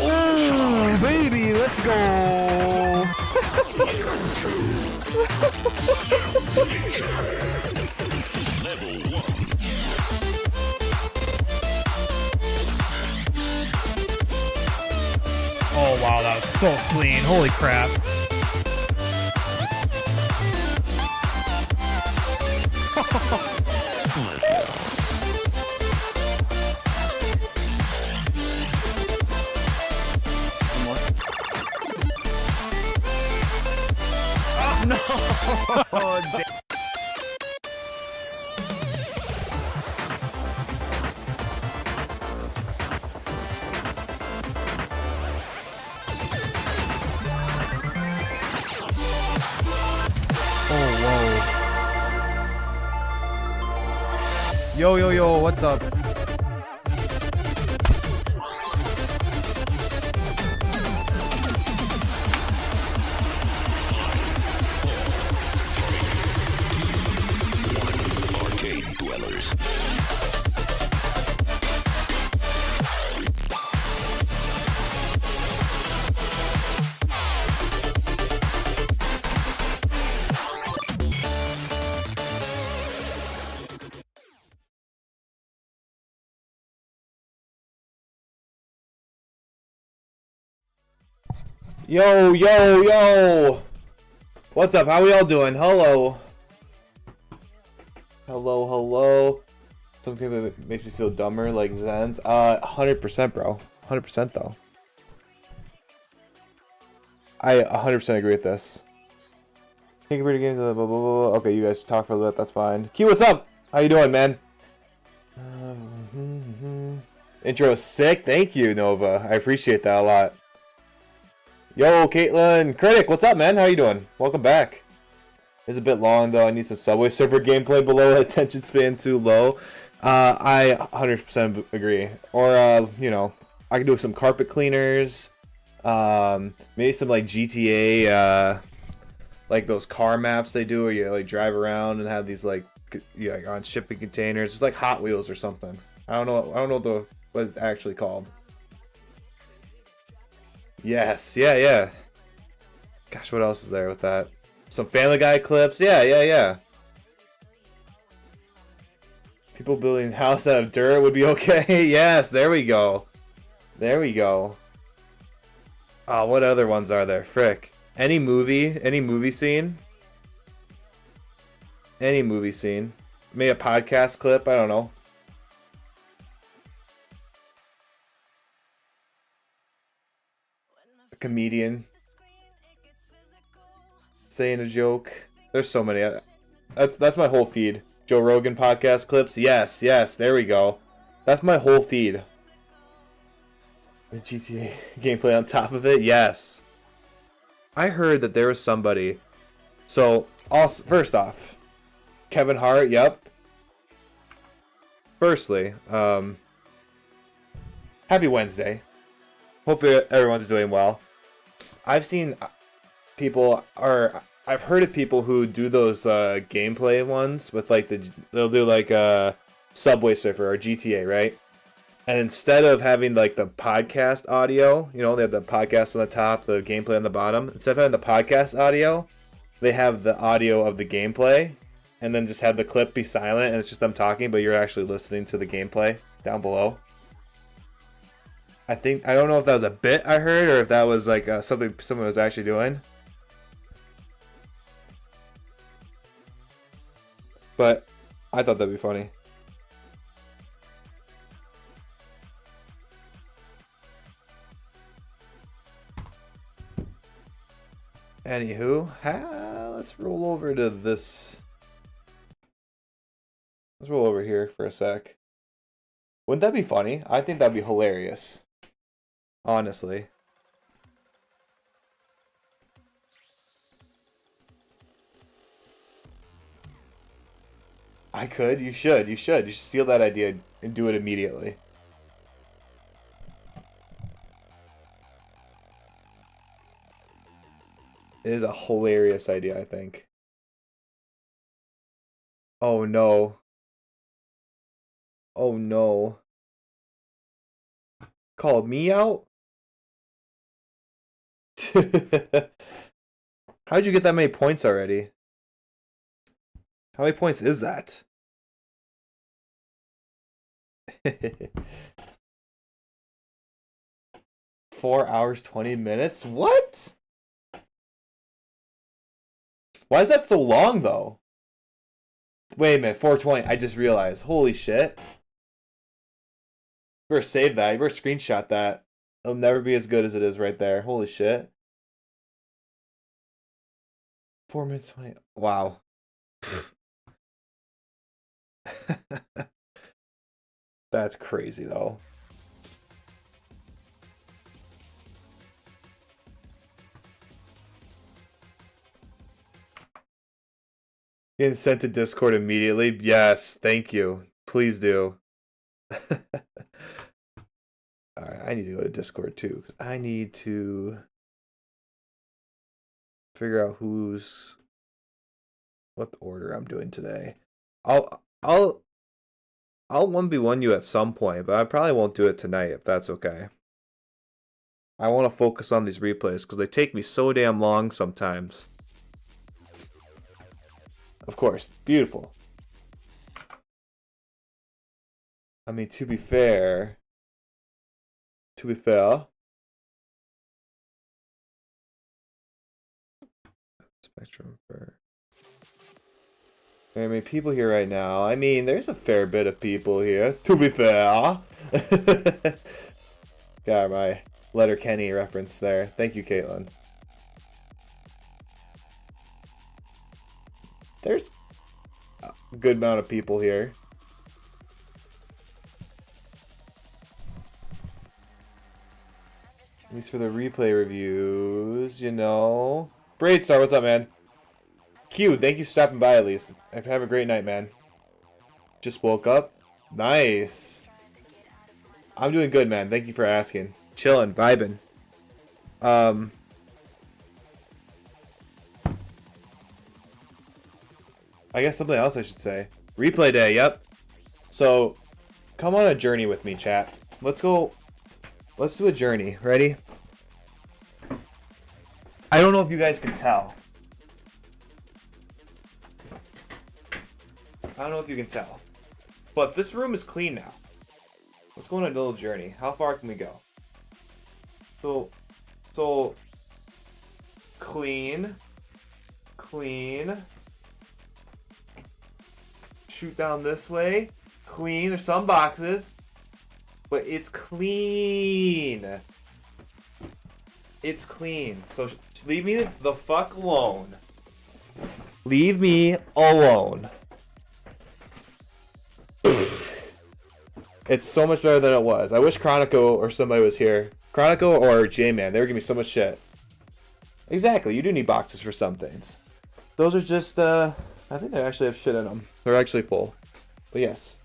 Oh, baby, let's go. Oh, wow, that was so clean. Holy crap. No! Yo, yo, yo, what's up? Arcade dwellers. Yo, yo, yo! What's up? How we all doing? Hello. Hello, hello. Something that makes me feel dumber, like Zen's. 100%, bro. 100% though. I 100% agree with this. Can't compare the games. Blah, blah, blah, blah. Okay, you guys talk for a little bit. That's fine. Key, what's up? How you doing, man? Intro is sick. Thank you, Nova. I appreciate that a lot. Yo, Caitlin. Critic, what's up, man? How you doing? Welcome back. It's a bit long, though. I need some Subway Surfer gameplay below. Attention span too low. I 100% agree. Or, you know, I can do some carpet cleaners. Maybe some, like, GTA, like those car maps they do where you, like, drive around and have these, like, on shipping containers. It's like Hot Wheels or something. I don't know what it's actually called. Yes, yeah. Gosh, what else is there with that? Some Family Guy clips. Yeah. People building a house out of dirt would be okay. Yes, there we go. Oh, what other ones are there? Frick. Any movie scene? Maybe a podcast clip, I don't know. A comedian saying a joke. There's so many. That's my whole feed. Joe Rogan podcast clips. Yes. There we go. That's my whole feed. The GTA gameplay on top of it. Yes. I heard that there was somebody. So, also, first off, Kevin Hart. Yep. Firstly, happy Wednesday. Hopefully everyone's doing well. I've seen people, or I've heard of people who do those gameplay ones with like they'll do like Subway Surfer or GTA, right? And instead of having like the podcast audio, you know, they have the podcast on the top, the gameplay on the bottom. Instead of having the podcast audio, they have the audio of the gameplay, and then just have the clip be silent, and it's just them talking, but you're actually listening to the gameplay down below. I don't know if that was a bit I heard, or if that was like something someone was actually doing. But I thought that'd be funny. Anywho, let's roll over to this. Let's roll over here for a sec. Wouldn't that be funny? I think that'd be hilarious. Honestly. I could. You should. You should steal that idea and do it immediately. It is a hilarious idea, I think. Oh no. Oh no. Called me out? How'd you get that many points already? How many points is that? 4 hours, 20 minutes? What? Why is that so long, though? Wait a minute, 420. I just realized. Holy shit. You better save that. You better screenshot that. It'll never be as good as it is right there. Holy shit. 4 minutes, 20. Wow. That's crazy, though. Getting sent to Discord immediately? Yes, thank you. Please do. Alright, I need to go to Discord too. I need to figure out what order I'm doing today. I'll 1v1 you at some point, but I probably won't do it tonight if that's okay. I want to focus on these replays because they take me so damn long sometimes. Of course, beautiful. I mean, to be fair, Spectrum for very many people here right now. I mean, there's a fair bit of people here. To be fair, got my Letterkenny reference there. Thank you, Caitlin. There's a good amount of people here. At least for the replay reviews, you know. Braidstar, what's up, man? Q, thank you for stopping by at least. Have a great night, man. Just woke up. Nice. I'm doing good, man. Thank you for asking. Chilling, vibing. I guess something else I should say. Replay day, yep. So, come on a journey with me, chat. Let's go. Let's do a journey. Ready? I don't know if you guys can tell. I don't know if you can tell. But this room is clean now. Let's go on a little journey. How far can we go? So clean. Shoot down this way. Clean. There's some boxes. But it's clean. It's clean. So leave me the fuck alone. Leave me alone. It's so much better than it was. I wish Chronico or somebody was here. Chronico or J-Man. They were giving me so much shit. Exactly. You do need boxes for some things. Those are just, I think they actually have shit in them. They're actually full. But yes.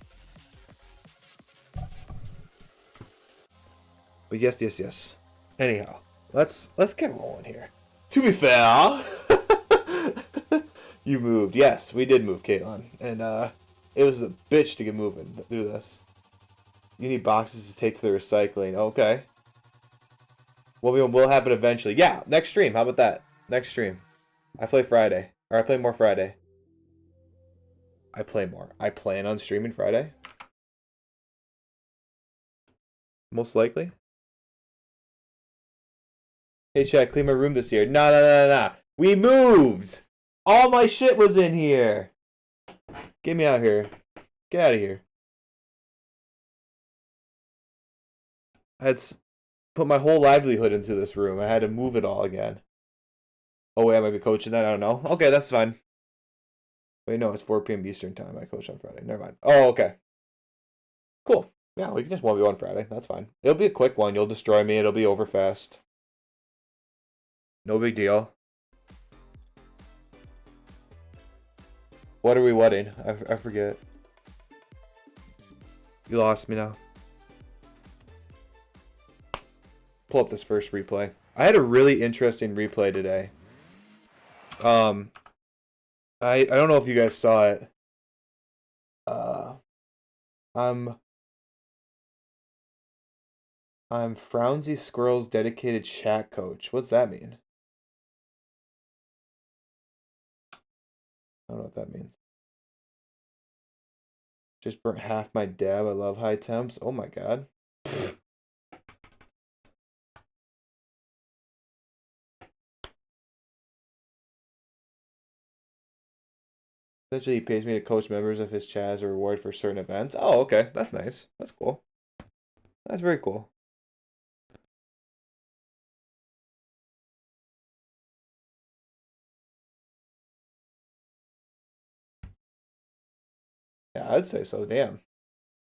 But yes. Anyhow, let's get rolling here. To be fair, you moved. Yes, we did move, Caitlin. And it was a bitch to get moving through this. You need boxes to take to the recycling. Okay. Well, will happen eventually. Yeah, next stream. How about that? Next stream. I play Friday. Or I play more Friday. I play more. I plan on streaming Friday. Most likely. Hey, chat, clean my room this year. Nah. We moved! All my shit was in here! Get me out of here. Get out of here. I had put my whole livelihood into this room. I had to move it all again. Oh, wait, I might be coaching that. I don't know. Okay, that's fine. Wait, no, it's 4 p.m. Eastern time. I coach on Friday. Never mind. Oh, okay. Cool. Yeah, we can just 1v1 Friday. That's fine. It'll be a quick one. You'll destroy me. It'll be over fast. No big deal. What are we wedding? I forget. You lost me now. Pull up this first replay. I had a really interesting replay today. I don't know if you guys saw it. I'm I'm Frownsy Squirrel's dedicated chat coach. What's that mean? I don't know what that means. Just burnt half my dab. I love high temps. Oh my god. Essentially, he pays me to coach members of his chat as a reward for certain events. Oh, okay. That's nice. That's cool. That's very cool. Yeah, I'd say so. Damn.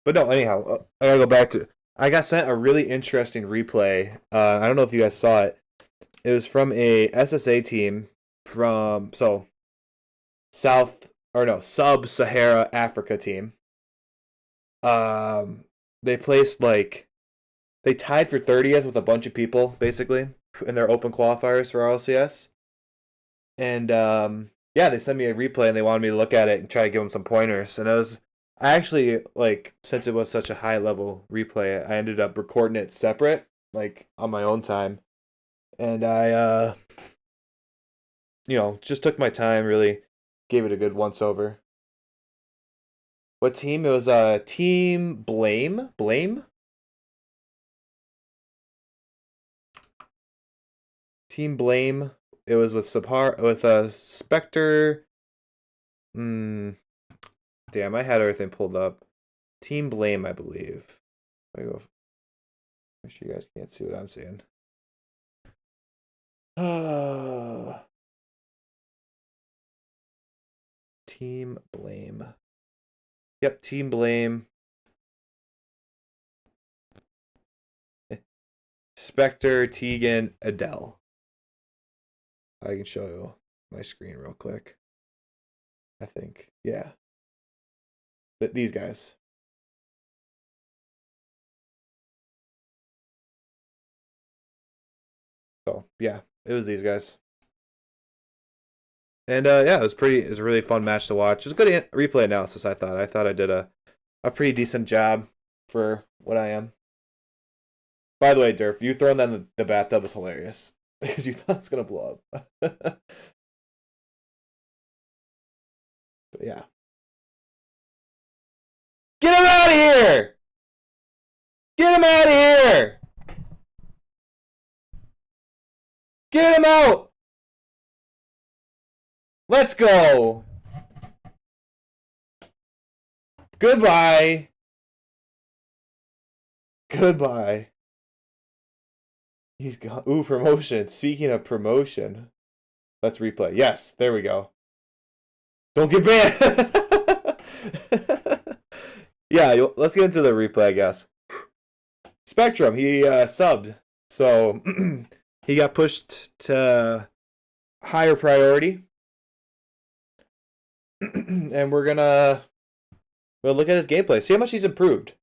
But no, anyhow, I gotta go back to. I got sent a really interesting replay. I don't know if you guys saw it. It was from a SSA team from Sub-Sahara Africa team. They placed they tied for 30th with a bunch of people basically in their open qualifiers for RLCS. And yeah, they sent me a replay and they wanted me to look at it and try to give them some pointers. And I actually, since it was such a high level replay, I ended up recording it separate, on my own time. And I, just took my time, really gave it a good once over. What team? It was Team Blame. Team Blame. It was with Spectre. Damn, I had everything pulled up. Team Blame, I believe. Make sure you guys can't see what I'm seeing. Team Blame. Yep, Team Blame. Spectre, Tegan, Adele. I can show you my screen real quick. I think, yeah. These guys. So, yeah, it was these guys. And yeah, it was a really fun match to watch. It was a good replay analysis, I thought. I thought I did a pretty decent job for what I am. By the way, Durf, you throwing that in the bathtub was hilarious. Because you thought it was going to blow up. But yeah. Get him out of here! Get him out of here! Get him out! Let's go! Goodbye! Goodbye. He's gone. Ooh, promotion. Speaking of promotion, let's replay. Yes, there we go. Don't get banned. Yeah, let's get into the replay, I guess. Spectrum, he subbed, so he got pushed to higher priority, and we're gonna look at his gameplay, see how much he's improved.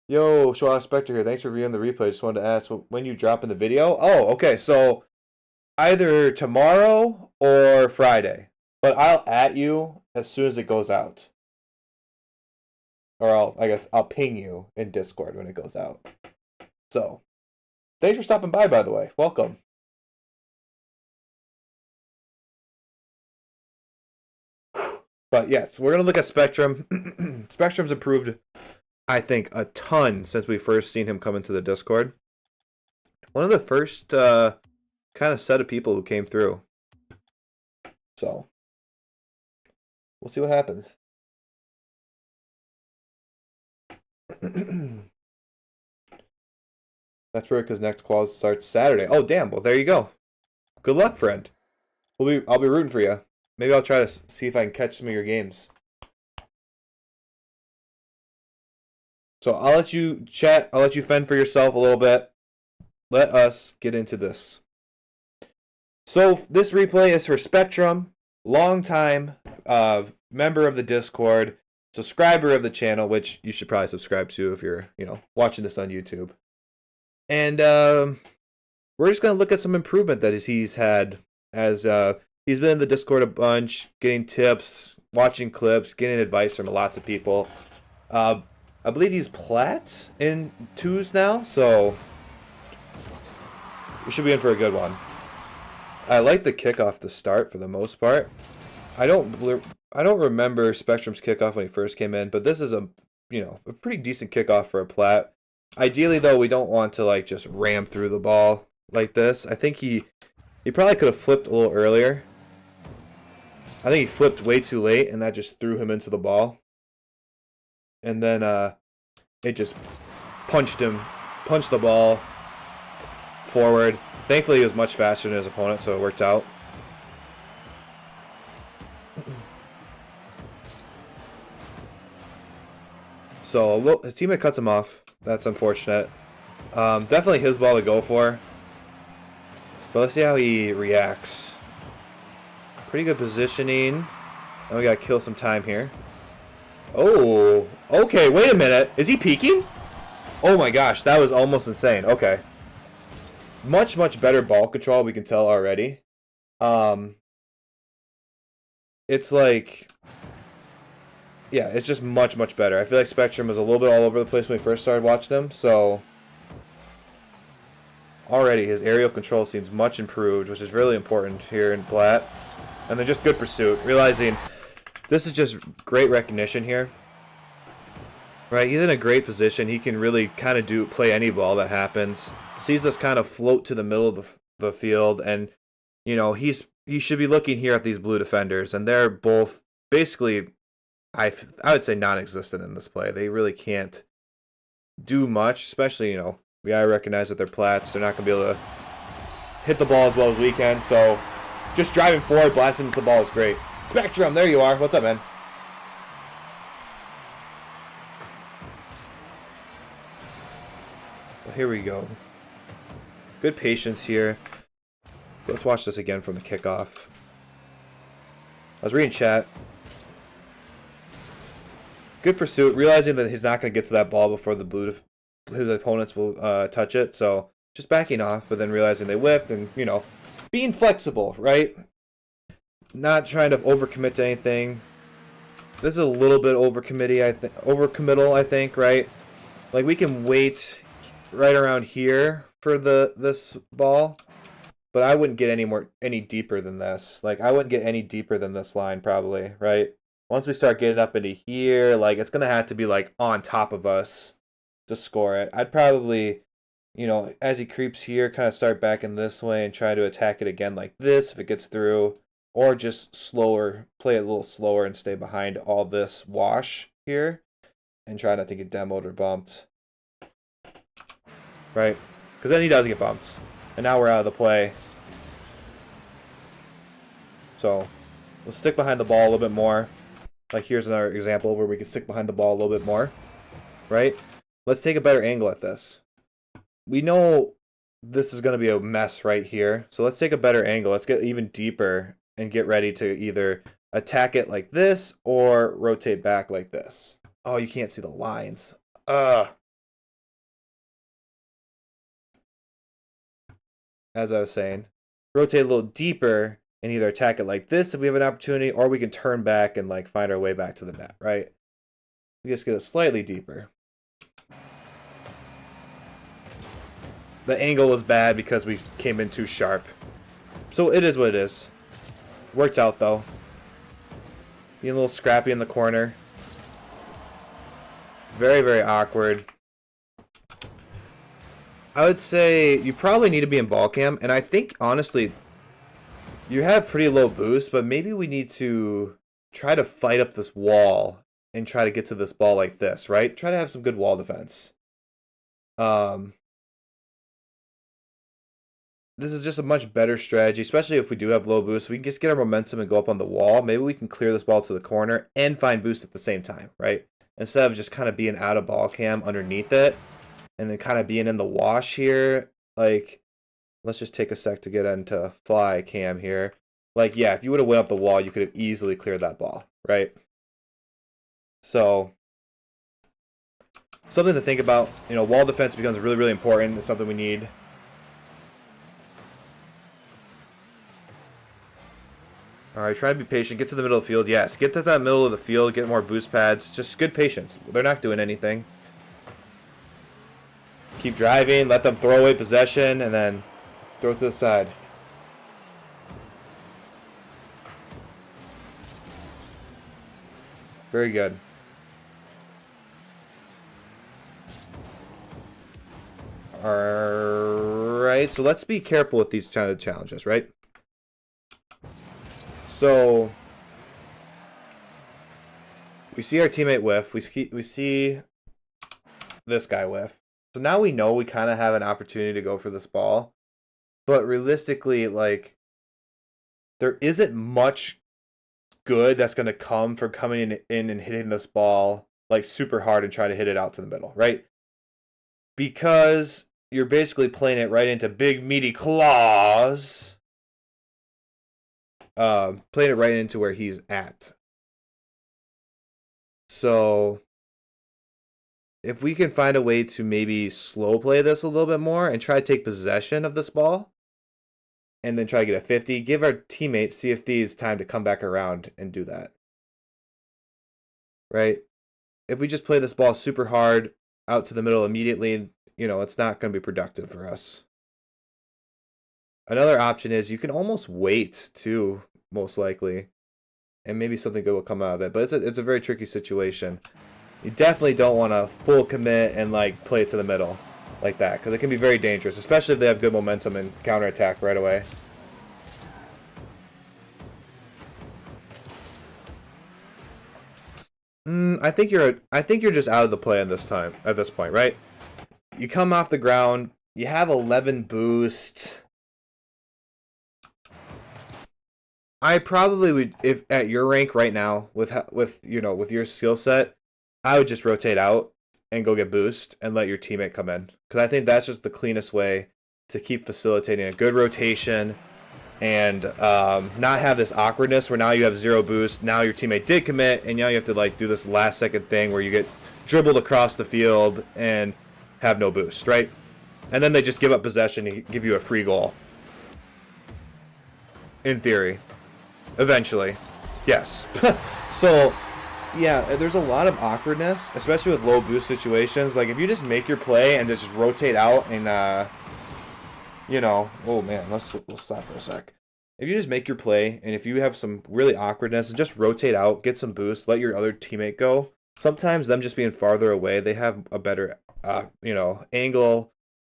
Yo, Showa Spectre here. Thanks for viewing the replay. Just wanted to ask when you dropping the video. Oh, okay. So either tomorrow or Friday. But I'll at you as soon as it goes out. Or I'll ping you in Discord when it goes out. So, thanks for stopping by the way. Welcome. But yes, we're going to look at Spectrum. Spectrum's improved, I think, a ton since we first seen him come into the Discord. One of the first kind of set of people who came through. So, we'll see what happens. That's weird because next qual starts Saturday. Oh, damn. Well, there you go. Good luck, friend. I'll be rooting for you. Maybe I'll try to see if I can catch some of your games. So I'll let you chat. I'll let you fend for yourself a little bit. Let us get into this. So this replay is for Spectrum, longtime member of the Discord, subscriber of the channel, which you should probably subscribe to if you're, watching this on YouTube. And we're just gonna look at some improvement that he's had as he's been in the Discord a bunch, getting tips, watching clips, getting advice from lots of people. I believe he's plat in 2s now, so we should be in for a good one. I like the kickoff to start for the most part. I don't remember Spectrum's kickoff when he first came in, but this is a pretty decent kickoff for a plat. Ideally, though, we don't want to like just ram through the ball like this. I think he probably could have flipped a little earlier. I think he flipped way too late, and that just threw him into the ball. And then it just punched the ball forward. Thankfully, he was much faster than his opponent, so it worked out. So his teammate cuts him off. That's unfortunate. Definitely his ball to go for. But let's see how he reacts. Pretty good positioning. And we gotta kill some time here. Oh, okay, wait a minute. Is he peeking? Oh my gosh, that was almost insane. Okay. Much, much better ball control, we can tell already. It's like... yeah, it's just much, much better. I feel like Spectrum was a little bit all over the place when we first started watching him, so... already, his aerial control seems much improved, which is really important here in Plat. And then just good pursuit. Realizing this is just great recognition here. Right, he's in a great position. He can really kind of play any ball that happens. Sees us kind of float to the middle of the field, and you know he should be looking here at these blue defenders, and they're both basically, I would say, non-existent in this play. They really can't do much, especially we gotta recognize that they're plats. They're not gonna be able to hit the ball as well as we can. So just driving forward, blasting into the ball is great. Spectrum, there you are. What's up, man? Well, here we go. Good patience here. Let's watch this again from the kickoff. I was reading chat. Good pursuit, realizing that he's not going to get to that ball before his opponents will touch it. So just backing off, but then realizing they whiffed and, being flexible, right? Not trying to overcommit to anything. This is a little bit overcommittal, I think, right? Like we can wait right around here for this ball, but I wouldn't get any deeper than this. Like I wouldn't get any deeper than this line probably, right? Once we start getting up into here, like it's gonna have to be like on top of us to score it. I'd probably, as he creeps here, kind of start backing this way and try to attack it again like this if it gets through, or just play it a little slower and stay behind all this wash here and try not to get demoed or bumped. Right? Because then he does get bumped. And now we're out of the play. So, we'll stick behind the ball a little bit more. Like here's another example where we can stick behind the ball a little bit more. Right? Let's take a better angle at this. We know this is going to be a mess right here. So let's take a better angle. Let's get even deeper and get ready to either attack it like this or rotate back like this. Oh, you can't see the lines. As I was saying, rotate a little deeper and either attack it like this if we have an opportunity, or we can turn back and like find our way back to the net, right? We just get it slightly deeper. The angle was bad because we came in too sharp. So it is what it is. Worked out though. Being a little scrappy in the corner. Very, very awkward. I would say you probably need to be in ball cam, and I think honestly you have pretty low boost, but maybe we need to try to fight up this wall and try to get to this ball like this, right? Try to have some good wall defense. This is just a much better strategy, especially if we do have low boost. We can just get our momentum and go up on the wall. Maybe we can clear this ball to the corner and find boost at the same time, right? Instead of just kind of being out of ball cam underneath it and then kind of being in the wash here. Like, let's just take a sec to get into fly cam here. Like, yeah, if you would have went up the wall, you could have easily cleared that ball, right? So, something to think about. Wall defense becomes really, really important. It's something we need. Alright, try to be patient. Get to the middle of the field. Yes, get to that middle of the field. Get more boost pads. Just good patience. They're not doing anything. Keep driving. Let them throw away possession. And then throw it to the side. Very good. Alright, so let's be careful with these kind of challenges, right? So we see our teammate whiff. We see this guy whiff. So now we know we kind of have an opportunity to go for this ball. But realistically, like, there isn't much good that's going to come from coming in and hitting this ball like super hard and trying to hit it out to the middle, right? Because you're basically playing it right into big meaty claws. Playing it right into where he's at. So if we can find a way to maybe slow play this a little bit more and try to take possession of this ball and then try to get a 50, give our teammates CFDs time to come back around and do that. Right? If we just play this ball super hard out to the middle immediately, you know, it's not going to be productive for us. Another option is you can almost wait too, most likely, and maybe something good will come out of it. But it's a very tricky situation. You definitely don't want to full commit and like play it to the middle like that, because it can be very dangerous, especially if they have good momentum and counterattack right away. I think you're just out of the play at this point, right? You come off the ground, you have 11 boost. I probably would, if at your rank right now with your skill set, I would just rotate out and go get boost and let your teammate come in, because I think that's just the cleanest way to keep facilitating a good rotation and not have this awkwardness where now you have 0 boost. Now your teammate did commit, and now you have to like do this last second thing where you get dribbled across the field and have no boost, right? And then they just give up possession and give you a free goal. In theory. Eventually. Yes. So, yeah, there's a lot of awkwardness, especially with low boost situations. Like, if you just make your play and just rotate out and, you know, oh man, let's stop for a sec. If you just make your play, and if you have some really awkwardness, and just rotate out, get some boost, let your other teammate go. Sometimes them just being farther away, they have a better, you know, angle,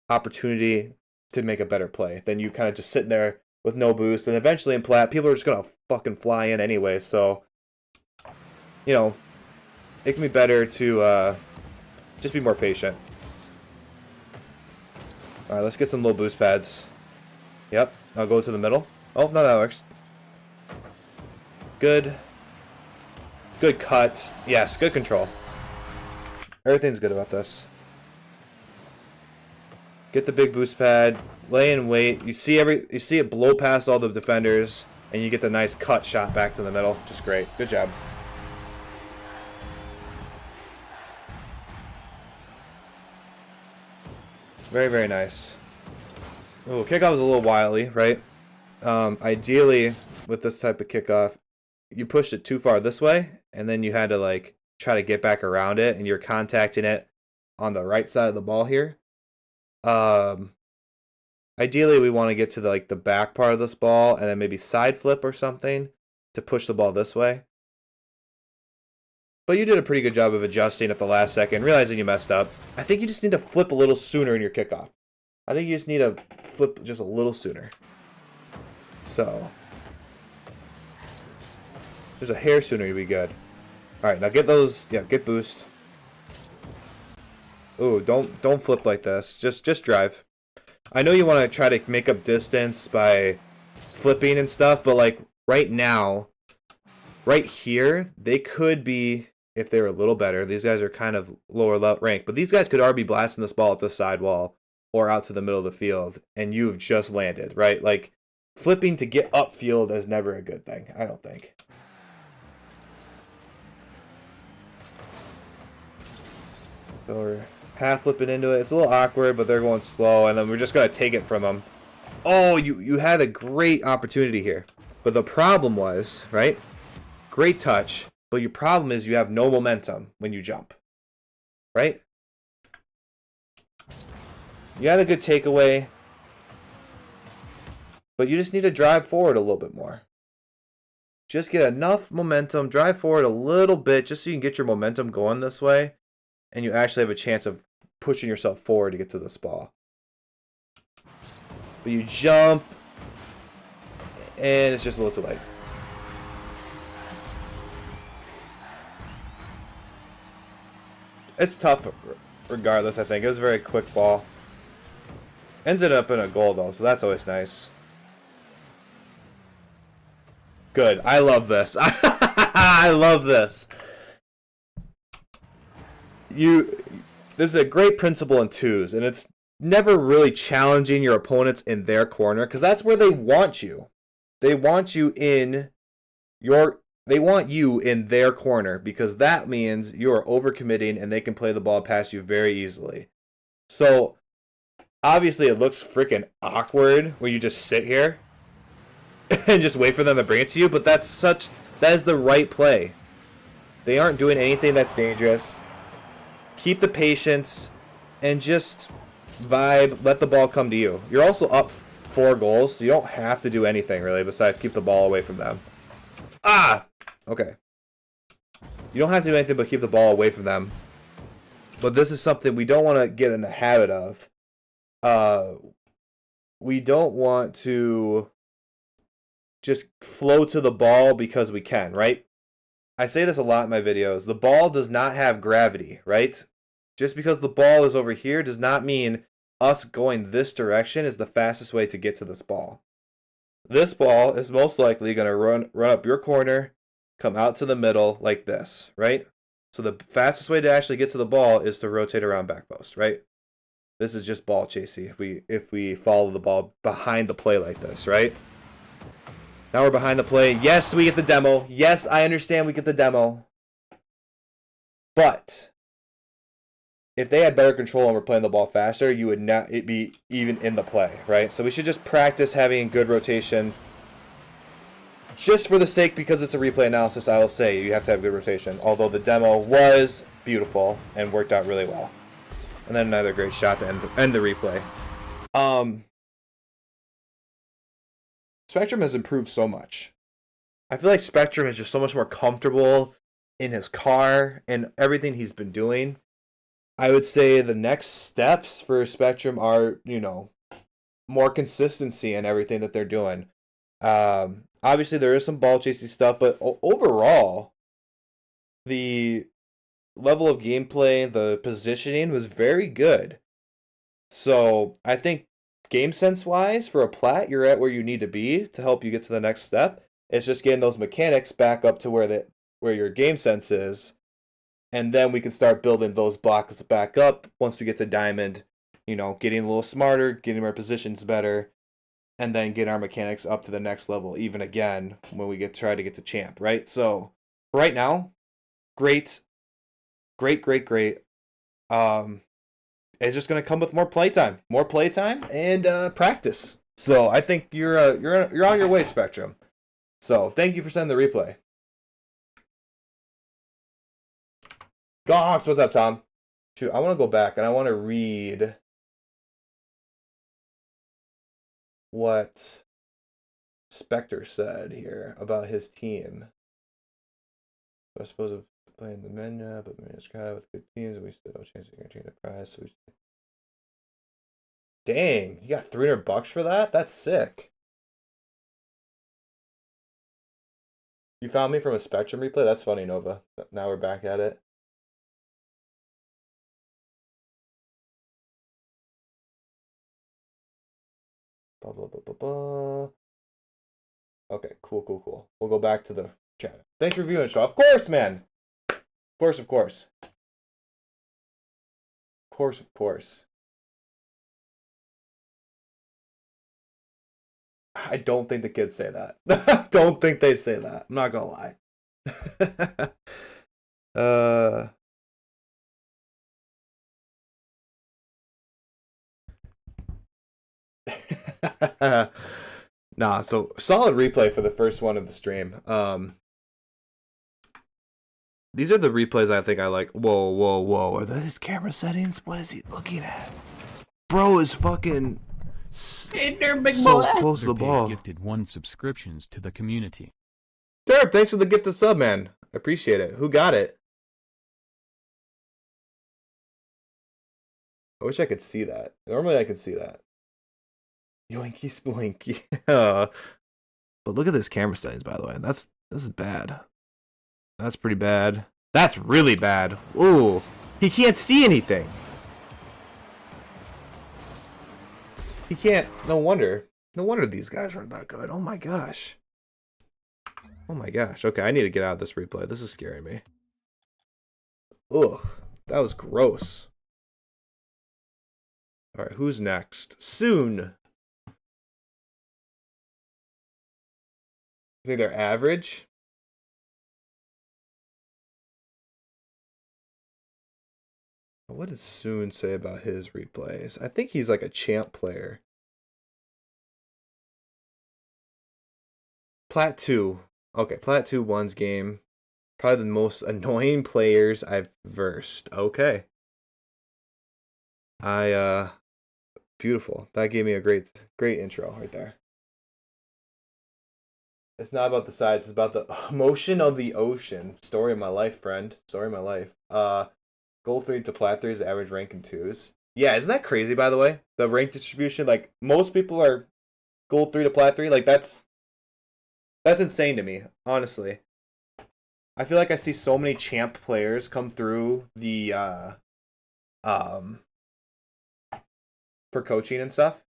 opportunity to make a better play than you kind of just sitting there with no boost. And eventually in plat, people are just gonna fucking fly in anyway. So, you know, it can be better to just be more patient. All right, let's get some low boost pads. Yep, I'll go to the middle. Oh, no, that works. Good. Good cut. Yes, good control. Everything's good about this. Get the big boost pad. Lay in wait. You see it blow past all the defenders, and you get the nice cut shot back to the middle. Just great. Good job. Very, very nice. Oh, kickoff is a little wily, right? Ideally, with this type of kickoff, you pushed it too far this way, and then you had to like try to get back around it, and you're contacting it on the right side of the ball here. Ideally, we want to get to the back part of this ball, and then maybe side flip or something to push the ball this way. But you did a pretty good job of adjusting at the last second, realizing you messed up. I think you just need to flip a little sooner in your kickoff. I think you just need to flip just a little sooner. So, there's a hair sooner, you'll be good. Alright, now get those, yeah, get boost. Ooh, don't flip like this. Just drive. I know you want to try to make up distance by flipping and stuff, but like right now, right here, they could be, if they were a little better, these guys are kind of lower rank, but these guys could already be blasting this ball at the sidewall or out to the middle of the field, and you've just landed, right? Like, flipping to get upfield is never a good thing, I don't think. So we're half flipping into it. It's a little awkward, but they're going slow, and then we're just going to take it from them. Oh, you had a great opportunity here. But the problem was, right? Great touch, but your problem is you have no momentum when you jump, right? You had a good takeaway, but you just need to drive forward a little bit more. Just get enough momentum, drive forward a little bit, just so you can get your momentum going this way, and you actually have a chance of pushing yourself forward to get to this ball. But you jump, and it's just a little too late. It's tough regardless, I think. It was a very quick ball. Ended up in a goal, though, so that's always nice. Good. I love this. I love this. This is a great principle in twos, and it's never really challenging your opponents in their corner, because that's where they want you. They want you in their corner, because that means you are overcommitting and they can play the ball past you very easily. So obviously it looks freaking awkward when you just sit here and just wait for them to bring it to you, but that is the right play. They aren't doing anything that's dangerous. Keep the patience and just vibe, let the ball come to you. You're also up 4 goals, so you don't have to do anything really besides keep the ball away from them. Okay. You don't have to do anything but keep the ball away from them. But this is something we don't want to get in the habit of. We don't want to just flow to the ball because we can, right? I say this a lot in my videos. The ball does not have gravity, right? Just because the ball is over here does not mean us going this direction is the fastest way to get to this ball. This ball is most likely going to run up your corner, come out to the middle like this, right? So the fastest way to actually get to the ball is to rotate around back post, right? This is just ball chasing if we follow the ball behind the play like this, right? Now we're behind the play. Yes, we get the demo. Yes, I understand we get the demo. But if they had better control and were playing the ball faster, you would not be even in the play, right? So we should just practice having good rotation. Just for the sake, because it's a replay analysis, I will say you have to have good rotation. Although the demo was beautiful and worked out really well. And then another great shot to end the replay. Spectrum has improved so much. I feel like Spectrum is just so much more comfortable in his car and everything he's been doing. I would say the next steps for Spectrum are, more consistency in everything that they're doing. Obviously, there is some ball chasing stuff, but overall, the level of gameplay, the positioning was very good. So I think game sense wise, for a plat, you're at where you need to be to help you get to the next step. It's just getting those mechanics back up to where your game sense is. And then we can start building those blocks back up once we get to Diamond, getting a little smarter, getting our positions better, and then get our mechanics up to the next level even again when we try to get to Champ, right? So right now, great. It's just going to come with more playtime and practice. So I think you're on your way, Spectrum. So thank you for sending the replay. Gonks, what's up, Tom? Shoot, I want to go back and I want to read what Spectre said here about his team. I suppose of playing the menu, but Mena's crowd with good teams, we still have a chance to guarantee the prize. So dang, you got $300 for that? That's sick. You found me from a Spectrum replay? That's funny, Nova. Now we're back at it. Blah, blah, blah, blah, blah. Okay, cool. We'll go back to the chat. Thanks for viewing, Shaw. Of course, man. Of course. I don't think the kids say that. I don't think they say that. I'm not gonna lie. Nah, so solid replay for the first one of the stream. These are the replays I think I like. Whoa, whoa, whoa. Are those his camera settings? What is he looking at? Bro is fucking Hey there, big so boy. close to the ball. Gifted 1 subscriptions to the community. Derp, thanks for the gift of sub, man. I appreciate it. Who got it? I wish I could see that. Normally I could see that. Yoinky splinky. But look at this camera settings, by the way. This is bad. That's pretty bad. That's really bad. Ooh. He can't see anything. He can't. No wonder. No wonder these guys aren't that good. Oh my gosh. Oh my gosh. Okay, I need to get out of this replay. This is scaring me. Ugh. That was gross. Alright, who's next? Soon. I think they're average. What did Soon say about his replays? I think he's like a champ player. Plat 2. Okay, Plat 2 one's game. Probably the most annoying players I've versed. Okay. Beautiful. That gave me a great intro right there. It's not about the sides, it's about the emotion of the ocean. Story of my life, friend. Story of my life. Gold 3 to Plat 3 is average rank in 2s. Yeah, isn't that crazy, by the way? The rank distribution, like, most people are Gold 3 to Plat 3. Like, that's insane to me, honestly. I feel like I see so many champ players come through the, for coaching and stuff.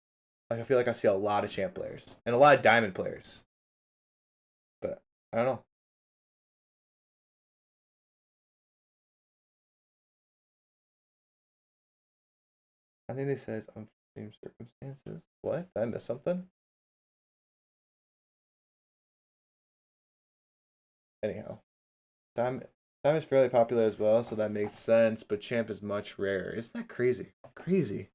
Like, I feel like I see a lot of champ players. And a lot of diamond players. But, I don't know. I think they says unforeseen circumstances. What? Did I miss something? Anyhow, Time is fairly popular as well, so that makes sense. But Champ is much rarer. Isn't that crazy? Crazy.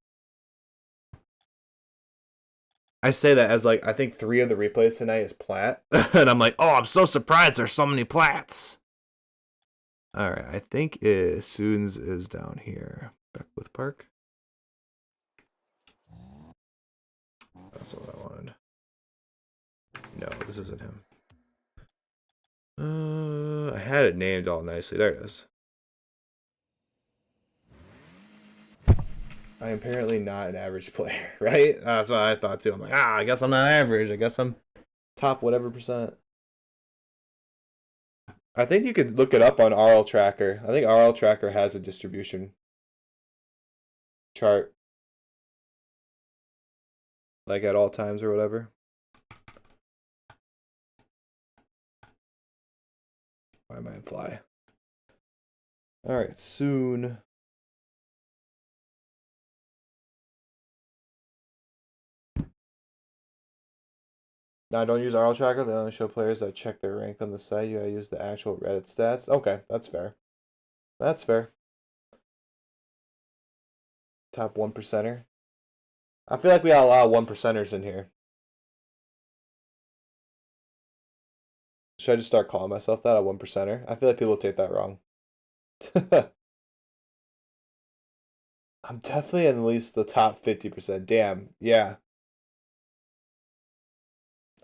I say that as like I think 3 of the replays tonight is Plat, and I'm like, oh, I'm so surprised there's so many Plats. All right, I think Soon's is down here. Beckwith Park. That's what I wanted. No, this isn't him. I had it named all nicely. There it is. I am apparently not an average player, right? That's what I thought too. I'm like, I guess I'm not average. I guess I'm top whatever percent. I think you could look it up on RL Tracker. I think RL Tracker has a distribution chart. Like at all times or whatever. Why am I in fly? Alright, Soon. Now, don't use RL Tracker. They only show players that check their rank on the site. You gotta use the actual Reddit stats. Okay, that's fair. That's fair. Top 1%er. I feel like we got a lot of 1%ers in here. Should I just start calling myself that, a 1%er? I feel like people take that wrong. I'm definitely in at least the top 50%. Damn, yeah.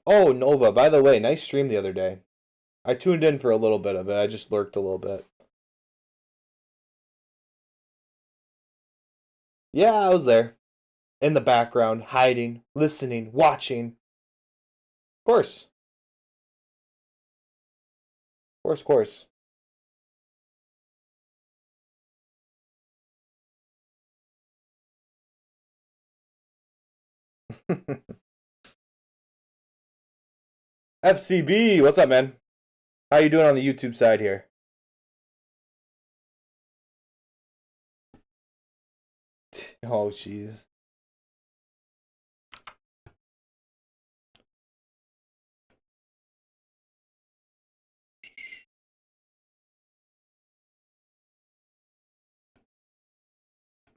Oh, Nova, by the way, nice stream the other day. I tuned in for a little bit of it. I just lurked a little bit. Yeah, I was there. In the background, hiding, listening, watching. Of course. Of course. FCB, what's up, man? How you doing on the YouTube side here? Oh, jeez.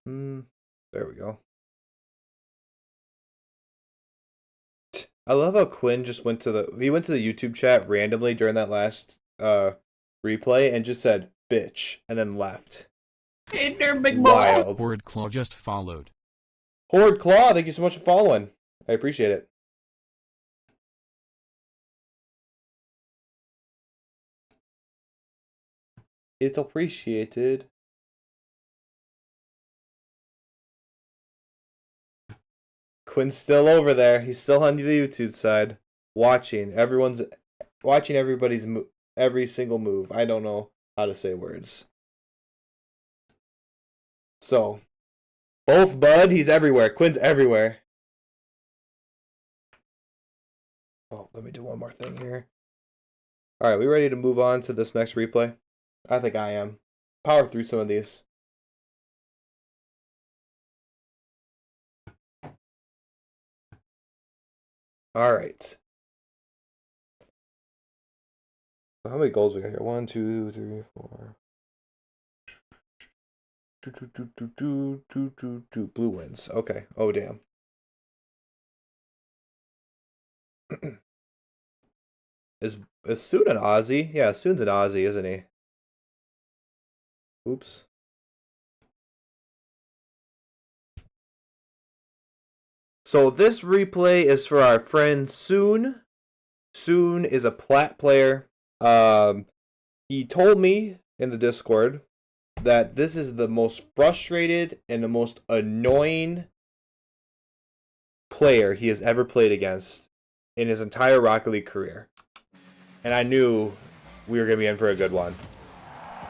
There we go. I love how Quinn just went to the YouTube chat randomly during that last replay and just said bitch and then left. Hey there, big boy. Wild. Horde Claw just followed. Horde Claw, thank you so much for following. I appreciate it. It's appreciated. Quinn's still over there. He's still on the YouTube side, watching everybody's every single move. I don't know how to say words. So, both Bud, he's everywhere. Quinn's everywhere. Oh, let me do one more thing here. All right, we ready to move on to this next replay? I think I am. Power through some of these. All right. So how many goals we got here? 1, 2, 3, 4. Blue wins. Okay. Oh damn. Is Soon an Aussie? Yeah, Soon's an Aussie, isn't he? Oops. So this replay is for our friend Soon. Soon is a plat player. He told me in the Discord that this is the most frustrated and the most annoying player he has ever played against in his entire Rocket League career. And I knew we were going to be in for a good one.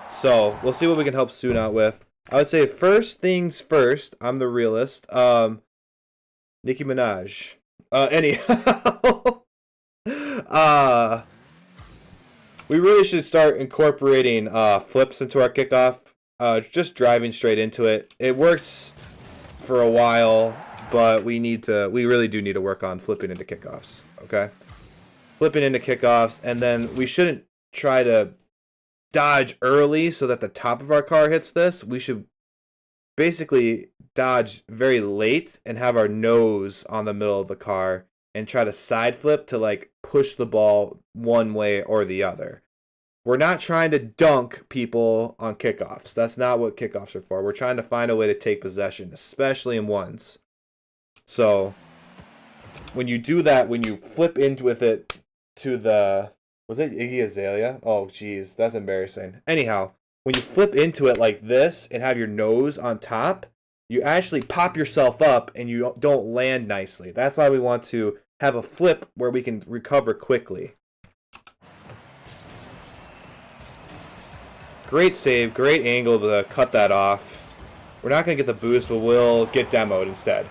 So, we'll see what we can help Soon out with. I would say first things first, I'm the realist. Nicki Minaj. Anyhow. We really should start incorporating flips into our kickoff. Just driving straight into it. It works for a while, but we really do need to work on flipping into kickoffs. Okay? Flipping into kickoffs, and then we shouldn't try to dodge early so that the top of our car hits this. We should basically dodge very late and have our nose on the middle of the car and try to side flip to like push the ball one way or the other. We're not trying to dunk people on kickoffs. That's not what kickoffs are for. We're trying to find a way to take possession, especially in ones. So when you do that, when you flip into with it to the... Was it Iggy Azalea? Oh, geez. That's embarrassing. Anyhow, when you flip into it like this and have your nose on top, you actually pop yourself up and you don't land nicely. That's why we want to have a flip where we can recover quickly. Great save. Great angle to cut that off. We're not going to get the boost, but we'll get demoed instead.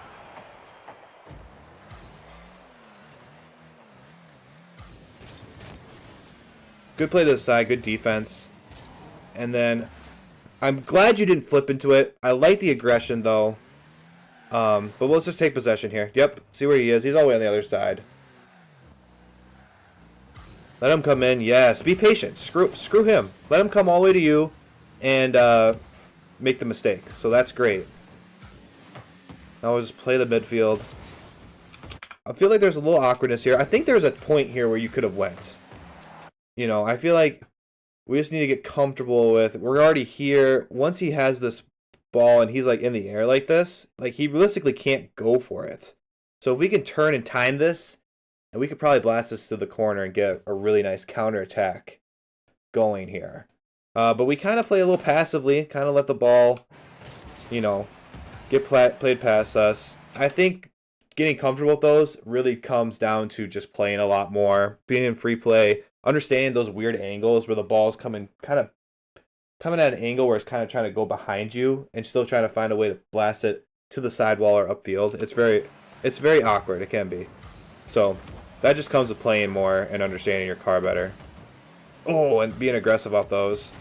Good play to the side, good defense. And then, I'm glad you didn't flip into it. I like the aggression, though. But let's just take possession here. Yep, see where he is. He's all the way on the other side. Let him come in. Yes, be patient. Screw him. Let him come all the way to you and make the mistake. So that's great. Now we'll just play the midfield. I feel like there's a little awkwardness here. I think there's a point here where you could have went. You know, I feel like we just need to get comfortable with... We're already here. Once he has this ball and he's like in the air like this, like he realistically can't go for it. So if we can turn and time this, and we could probably blast this to the corner and get a really nice counterattack going here. But we kind of play a little passively, kind of let the ball, you know, get played past us. I think getting comfortable with those really comes down to just playing a lot more, being in free play, understanding those weird angles where the ball's coming at an angle where it's kind of trying to go behind you and still trying to find a way to blast it to the sidewall or upfield. It's very awkward. It can be. So that just comes with playing more and understanding your car better. Oh, and being aggressive off those.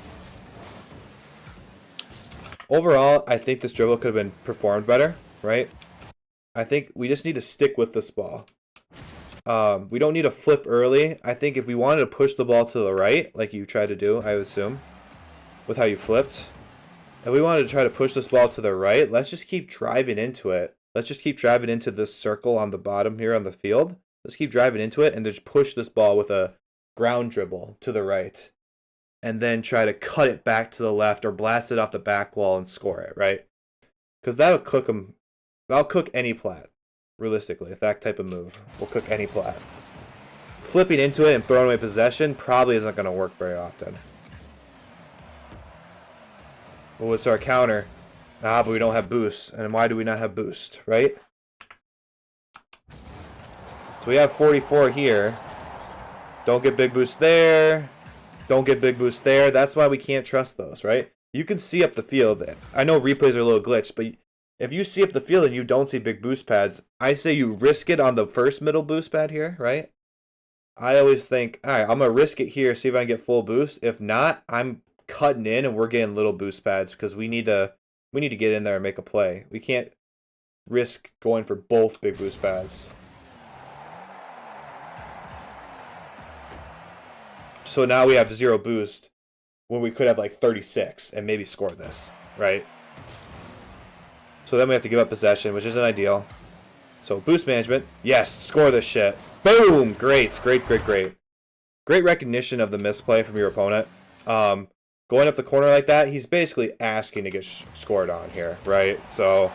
Overall, I think this dribble could have been performed better, right? I think we just need to stick with this ball. We don't need to flip early. I think if we wanted to push the ball to the right, like you tried to do, I would assume, with how you flipped. If we wanted to try to push this ball to the right, let's just keep driving into it. Let's just keep driving into this circle on the bottom here on the field Let's keep driving into it and just push this ball with a ground dribble to the right. And then try to cut it back to the left or blast it off the back wall and score it, right? Because that'll cook them. That'll cook any plat, realistically. If that type of move will cook any plat. Flipping into it and throwing away possession probably isn't going to work very often. Well, what's our counter? But we don't have boost. And why do we not have boost, right? So we have 44 here. Don't get big boost there. Don't get big boost there. That's why we can't trust those, right? You can see up the field. I know replays are a little glitched, but if you see up the field and you don't see big boost pads, I say you risk it on the first middle boost pad here, right? I always think, all right, I'm going to risk it here, see if I can get full boost. If not, I'm cutting in and we're getting little boost pads because we need to get in there and make a play. We can't risk going for both big boost pads. So now we have 0 boost when we could have like 36 and maybe score this, right? So then we have to give up possession, which isn't ideal. So boost management. Yes, score this shit. Boom! Great, great, great, great. Great recognition of the misplay from your opponent. Going up the corner like that, he's basically asking to get scored on here, right? So,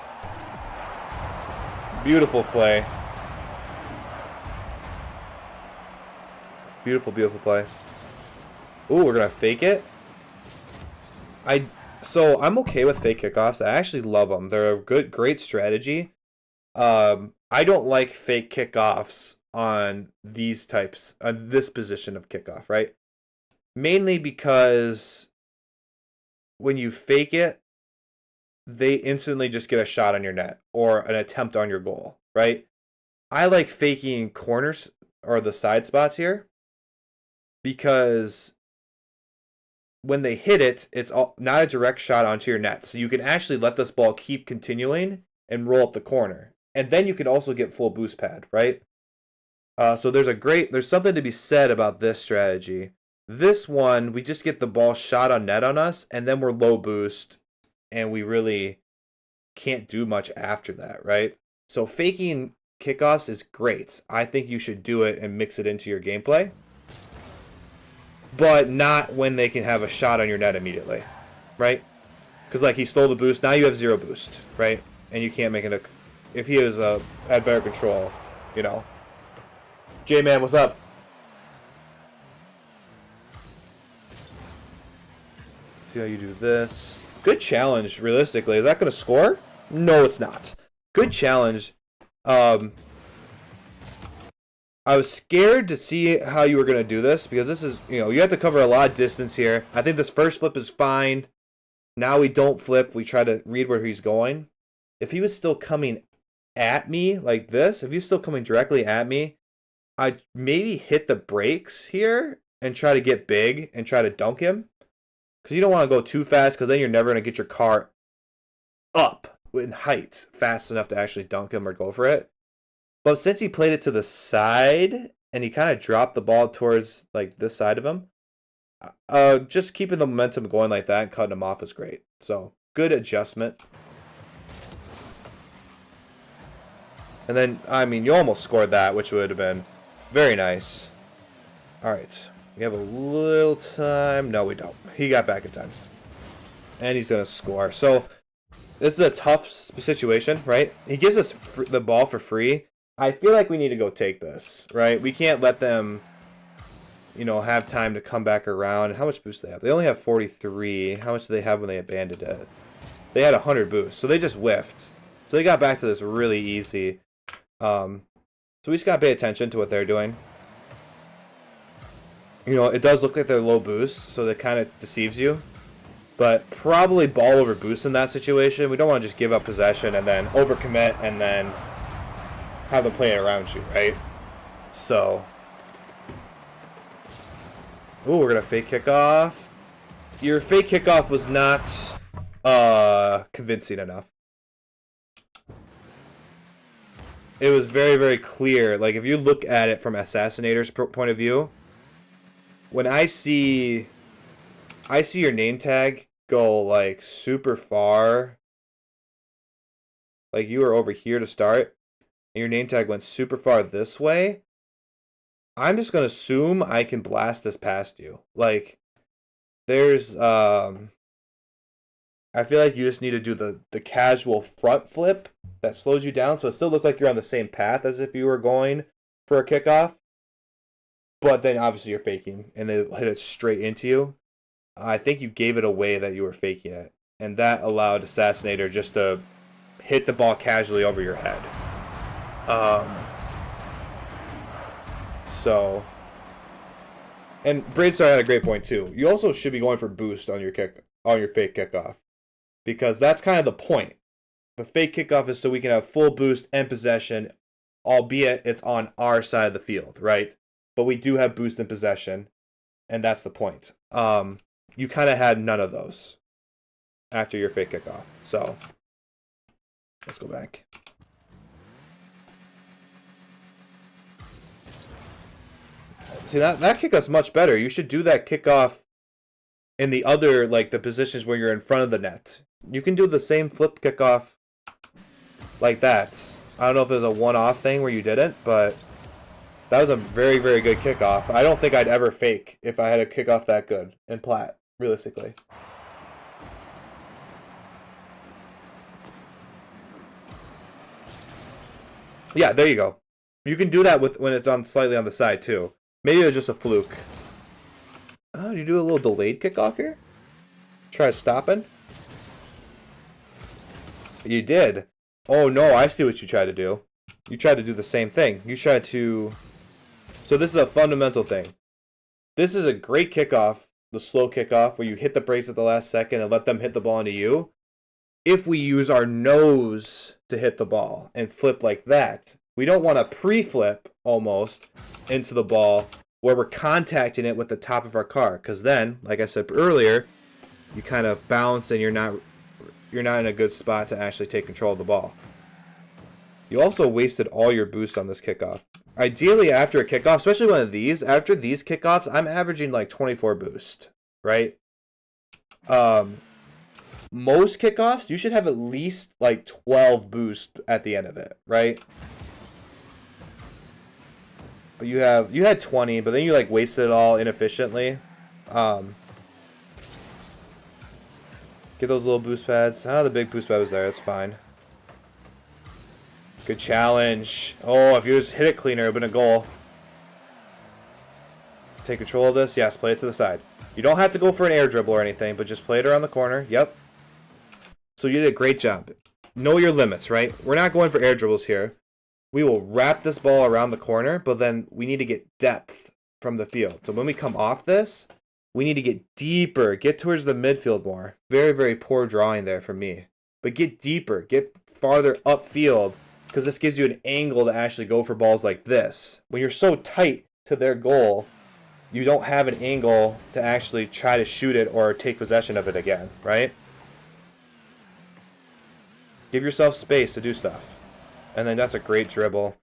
beautiful play. Beautiful, beautiful play. Ooh, we're going to fake it. So I'm okay with fake kickoffs. I actually love them. They're a great strategy. I don't like fake kickoffs on these types, on this position of kickoff, right? Mainly because when you fake it, they instantly just get a shot on your net or an attempt on your goal, right? I like faking corners or the side spots here because when they hit it, it's not a direct shot onto your net. So you can actually let this ball keep continuing and roll up the corner. And then you can also get full boost pad, right? So there's something to be said about this strategy. This one, we just get the ball shot on net on us, and then we're low boost, and we really can't do much after that, right? So faking kickoffs is great. I think you should do it and mix it into your gameplay. But not when they can have a shot on your net immediately, right? Because like he stole the boost, now you have 0 boost, right? And you can't make it if he had better control, you know. J-Man, what's up? See how you do this. Good challenge, realistically. Is that going to score? No, it's not. Good challenge. I was scared to see how you were going to do this because this is, you have to cover a lot of distance here. I think this first flip is fine. Now we don't flip. We try to read where he's going. If he was still coming at me like this, if he's still coming directly at me, I'd maybe hit the brakes here and try to get big and try to dunk him. Because you don't want to go too fast because then you're never going to get your car up in height fast enough to actually dunk him or go for it. But since he played it to the side and he kind of dropped the ball towards like this side of him, just keeping the momentum going like that and cutting him off is great. So good adjustment. And then, I mean, you almost scored that, which would have been very nice. All right. We have a little time. No, we don't. He got back in time. And he's going to score. So this is a tough situation, right? He gives us the ball for free. I feel like we need to go take this, right? We can't let them, have time to come back around. How much boost do they have? They only have 43. How much do they have when they abandoned it? They had 100 boost, so they just whiffed. So they got back to this really easy. So we just gotta pay attention to what they're doing. It does look like they're low boost, so that kind of deceives you. But probably ball over boost in that situation. We don't want to just give up possession and then overcommit and then have them play it around you, right? So, ooh, we're gonna fake kickoff. Your fake kickoff was not convincing enough. It was very, very clear. Like, if you look at it from Assassinator's point of view, when I see your name tag go, like, super far. Like, you were over here to start, and your name tag went super far this way. I'm just gonna assume I can blast this past you. Like, there's I feel like you just need to do the casual front flip that slows you down, so it still looks like you're on the same path as if you were going for a kickoff. But then obviously you're faking, and they hit it straight into you. I think you gave it away that you were faking it, and that allowed Assassinator just to hit the ball casually over your head. So, and Braidstar had a great point too. You also should be going for boost on your fake kickoff, because that's kind of the point. The fake kickoff is so we can have full boost and possession, albeit it's on our side of the field, right? But we do have boost and possession, and that's the point. You kind of had none of those after your fake kickoff. So, let's go back. See, that kickoff's much better. You should do that kickoff in the other, like, the positions where you're in front of the net. You can do the same flip kickoff like that. I don't know if it was a one-off thing where you didn't, but that was a very, very good kickoff. I don't think I'd ever fake if I had a kickoff that good in Plat, realistically. Yeah, there you go. You can do that when it's on slightly on the side too. Maybe it was just a fluke. Oh, you do a little delayed kickoff here? Try stopping? You did. Oh no, I see what you tried to do. You tried to do the same thing. You tried to... So this is a fundamental thing. This is a great kickoff, the slow kickoff, where you hit the brakes at the last second and let them hit the ball into you. If we use our nose to hit the ball and flip like that, we don't want to pre-flip almost into the ball where we're contacting it with the top of our car, because then, like I said earlier, you kind of bounce and you're not in a good spot to actually take control of the ball. You also wasted all your boost on this kickoff. Ideally, after a kickoff, especially one of these, after these kickoffs, I'm averaging like 24 boost, right? Most kickoffs, you should have at least like 12 boost at the end of it, right? But you had 20, but then you like wasted it all inefficiently. Get those little boost pads. Oh, the big boost pad was there. That's fine. Good challenge. Oh, if you just hit it cleaner, it would have been a goal. Take control of this. Yes, play it to the side. You don't have to go for an air dribble or anything, but just play it around the corner. Yep. So you did a great job. Know your limits, right? We're not going for air dribbles here. We will wrap this ball around the corner, but then we need to get depth from the field. So when we come off this, we need to get deeper, get towards the midfield more. Very, very poor drawing there for me. But get deeper, get farther upfield, because this gives you an angle to actually go for balls like this. When you're so tight to their goal, you don't have an angle to actually try to shoot it or take possession of it again, right? Give yourself space to do stuff. And then that's a great dribble.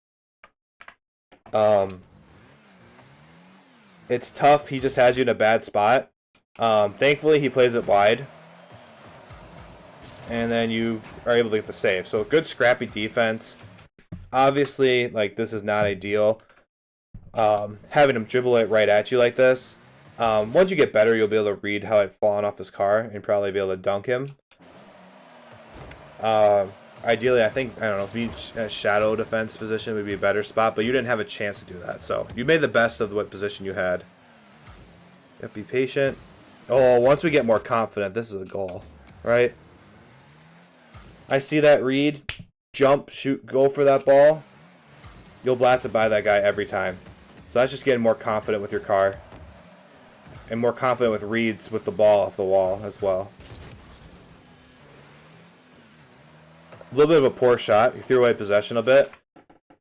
It's tough. He just has you in a bad spot. Thankfully, he plays it wide. And then you are able to get the save. So good scrappy defense. Obviously, like, this is not ideal. Having him dribble it right at you like this. Once you get better, you'll be able to read how it fallen off his car and probably be able to dunk him. Ideally, I don't know, being a shadow defense position would be a better spot, but you didn't have a chance to do that. So you made the best of what position you had. You have to be patient. Oh, once we get more confident, this is a goal, right? I see that read, jump, shoot, go for that ball. You'll blast it by that guy every time. So that's just getting more confident with your car. And more confident with reads with the ball off the wall as well. A little bit of a poor shot. You threw away possession a bit.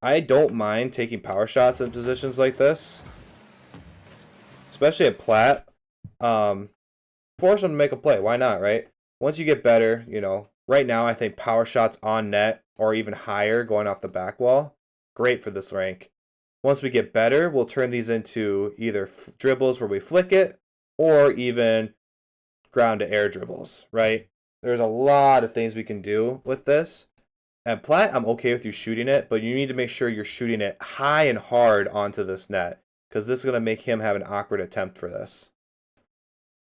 I don't mind taking power shots in positions like this. Especially at Plat. Force them to make a play. Why not, right? Once you get better, you know, right now I think power shots on net or even higher going off the back wall, great for this rank. Once we get better, we'll turn these into either dribbles where we flick it or even ground to air dribbles, right? There's a lot of things we can do with this. At Plat, I'm okay with you shooting it, but you need to make sure you're shooting it high and hard onto this net. because this is going to make him have an awkward attempt for this.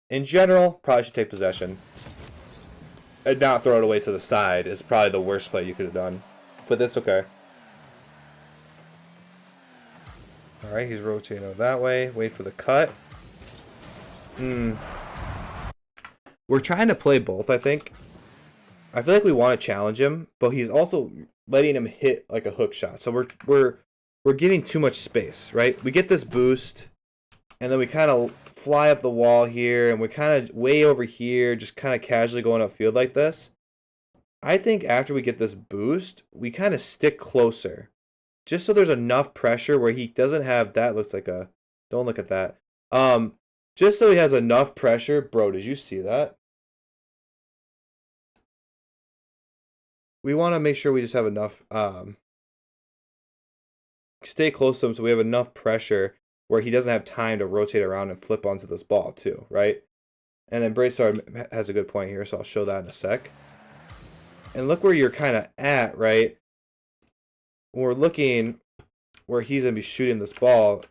In general, probably should take possession. And not throw it away to the side is probably the worst play you could have done. But that's okay. Alright, he's rotating out that way. Wait for the cut. We're trying to play both, I think. I feel like we want to challenge him, but he's also letting him hit like a hook shot. So we're giving too much space, right? We get this boost, and then we kind of fly up the wall here, and we're kind of way over here, just kind of casually going upfield like this. I think after we get this boost, we kind of stick closer, just so there's enough pressure where he doesn't have that. Looks like a, don't look at that. Just so he has enough pressure. Bro, did you see that? We want to make sure we just have enough, stay close to him so we have enough pressure where he doesn't have time to rotate around and flip onto this ball too, right? And then Braystar has a good point here, so I'll show that in a sec. And look where you're kind of at, right? We're looking where he's going to be shooting this ball.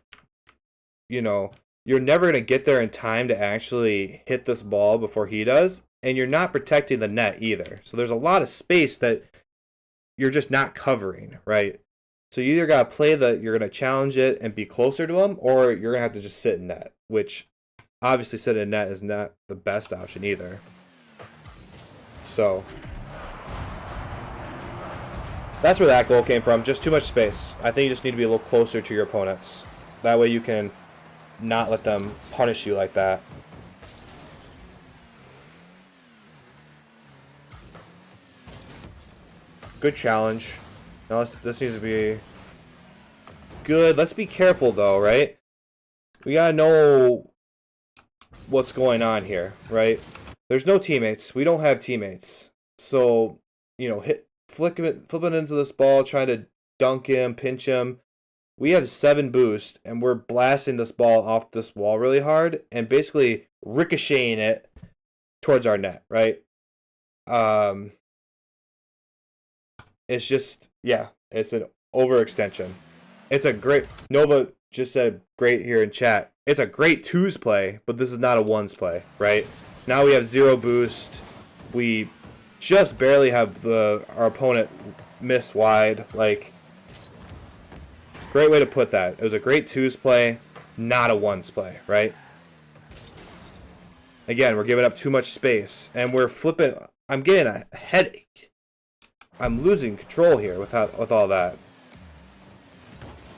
You know, you're never going to get there in time to actually hit this ball before he does. And you're not protecting the net either. So there's a lot of space that you're just not covering, right? So you either got to play you're going to challenge it and be closer to him, or you're going to have to just sit in net, which obviously sit in net is not the best option either. So that's where that goal came from. Just too much space. I think you just need to be a little closer to your opponents. That way you can not let them punish you like that. Good challenge. Now this needs to be good. Let's be careful though, right? We gotta know what's going on here, right? There's no teammates. We don't have teammates. So, you know, flip it into this ball, trying to dunk him, pinch him. We have 7 boost, and we're blasting this ball off this wall really hard, and basically ricocheting it towards our net, right? It's just, yeah, it's an overextension. It's a great, Nova just said great here in chat. It's a great 2s play, but this is not a 1s play, right? Now we have 0 boost. We just barely have our opponent miss wide. Like, great way to put that. It was a great 2s play, not a 1s play, right? Again, we're giving up too much space, and we're flipping. I'm getting a headache. I'm losing control here with all that.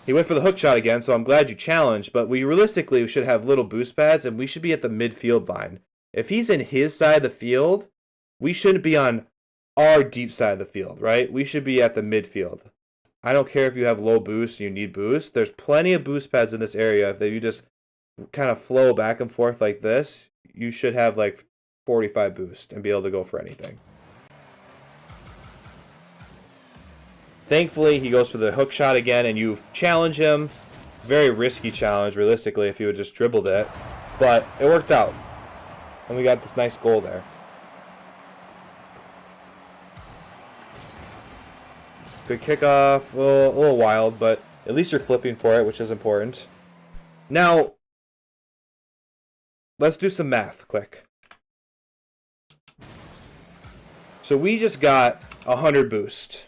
He went for the hook shot again, so I'm glad you challenged, but we realistically should have little boost pads, and we should be at the midfield line. If he's in his side of the field, we shouldn't be on our deep side of the field, right? We should be at the midfield. I don't care if you have low boost and you need boost. There's plenty of boost pads in this area. If you just kind of flow back and forth like this, you should have like 45 boost and be able to go for anything. Thankfully, he goes for the hook shot again, and you challenge him. Very risky challenge, realistically, if he would just dribbled it. But it worked out. And we got this nice goal there. Good kickoff. A little wild, but at least you're flipping for it, which is important. Now, let's do some math quick. So we just got 100 boost.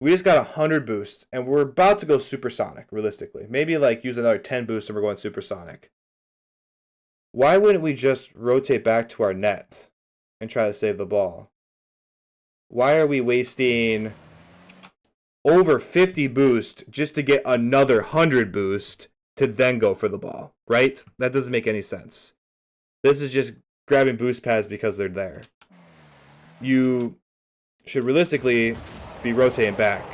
We just got 100 boost, and we're about to go supersonic, realistically. Maybe like use another 10 boost and we're going supersonic. Why wouldn't we just rotate back to our net and try to save the ball? Why are we wasting over 50 boost just to get another 100 boost to then go for the ball, right? That doesn't make any sense. This is just grabbing boost pads because they're there. You should realistically be rotating back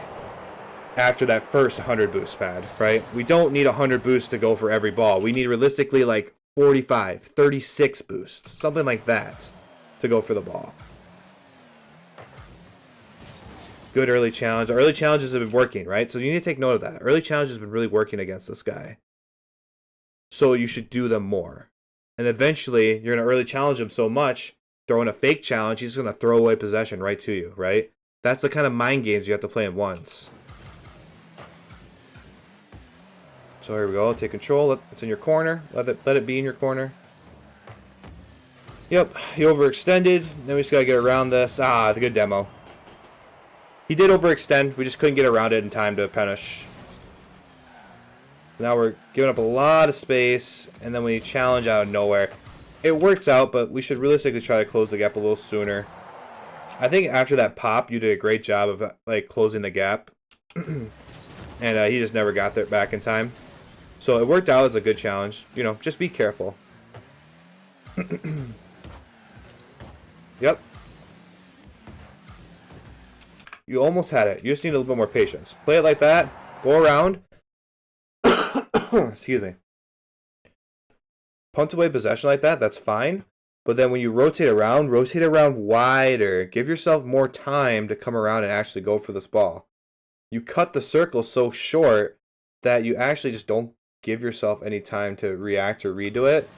after that first 100 boost pad, right? We don't need 100 boost to go for every ball. We need realistically like 45, 36 boost, something like that to go for the ball. Good early challenge. Our early challenges have been working, right? So you need to take note of that. Early challenge has been really working against this guy. So you should do them more. And eventually, you're going to early challenge him so much, throw in a fake challenge, he's going to throw away possession right to you, right? That's the kind of mind games you have to play in once. So here we go. Take control. It's in your corner. Let it be in your corner. Yep, he overextended. Then we just gotta get around this. Ah, the good demo. He did overextend. We just couldn't get around it in time to punish. Now we're giving up a lot of space, and then we challenge out of nowhere. It works out, but we should realistically try to close the gap a little sooner. I think after that pop, you did a great job of like closing the gap, and he just never got there back in time. So it worked out as a good challenge. You know, just be careful. Yep. You almost had it. You just need a little bit more patience. Play it like that. Go around. Excuse me. Punt away possession like that. That's fine. But then when you rotate around wider. Give yourself more time to come around and actually go for this ball. You cut the circle so short that you actually just don't give yourself any time to react or redo it.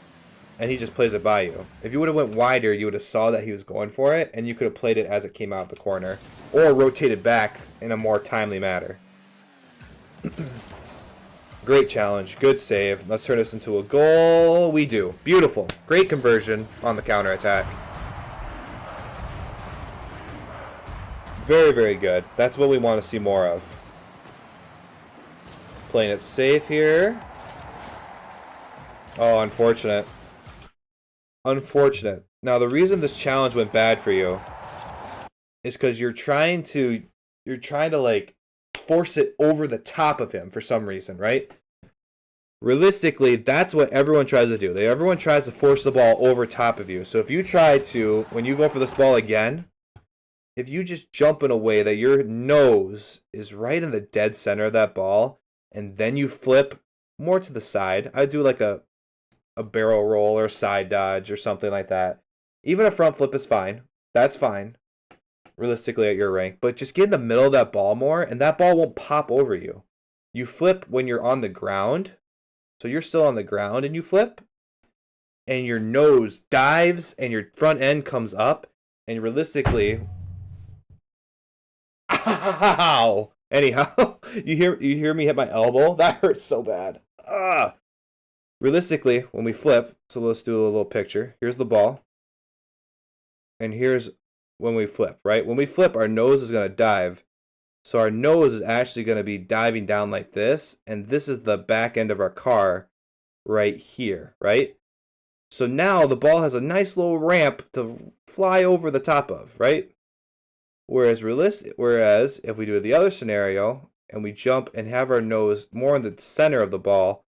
And he just plays it by you. If you would have went wider, you would have saw that he was going for it, and you could have played it as it came out the corner, or rotated back in a more timely manner. Great challenge, good save. Let's turn this into a goal. We do. Beautiful. Great conversion on the counterattack. Very, very good. That's what we want to see more of. Playing it safe here. Oh, unfortunate. Unfortunate. Now the reason this challenge went bad for you is because you're trying to like force it over the top of him for some reason, right? Realistically, that's what everyone tries to do. Everyone tries to force the ball over top of you. So if you try to, when you go for this ball again, if you just jump in a way that your nose is right in the dead center of that ball, and then you flip more to the side, I'd do like a barrel roll or a side dodge or something like that. Even a front flip is fine. That's fine, realistically, at your rank. But just get in the middle of that ball more, and that ball won't pop over you. You flip when you're on the ground. So you're still on the ground, and you flip. And your nose dives, and your front end comes up. And realistically... Ow! Anyhow, you hear me hit my elbow? That hurts so bad. Ah! Realistically, when we flip, so let's do a little picture. Here's the ball. And here's when we flip, right? When we flip, our nose is going to dive. So our nose is actually going to be diving down like this. And this is the back end of our car right here, right? So now the ball has a nice little ramp to fly over the top of, right? Whereas if we do the other scenario and we jump and have our nose more in the center of the ball,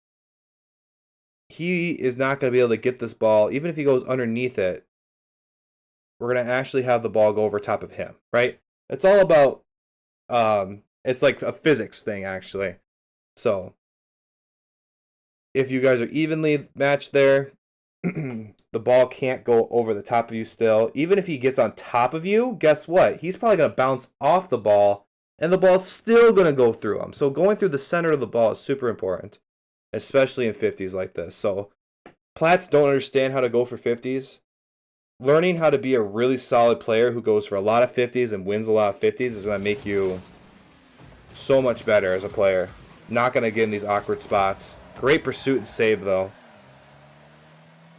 he is not going to be able to get this ball. Even if he goes underneath it, we're going to actually have the ball go over top of him, right? It's all about, it's like a physics thing, actually. So, if you guys are evenly matched there, the ball can't go over the top of you still. Even if he gets on top of you, guess what? He's probably going to bounce off the ball, and the ball's still going to go through him. So, going through the center of the ball is super important, especially in 50s like this. So, Plats don't understand how to go for 50s. Learning how to be a really solid player who goes for a lot of 50s and wins a lot of 50s is going to make you so much better as a player. Not going to get in these awkward spots. Great pursuit and save, though.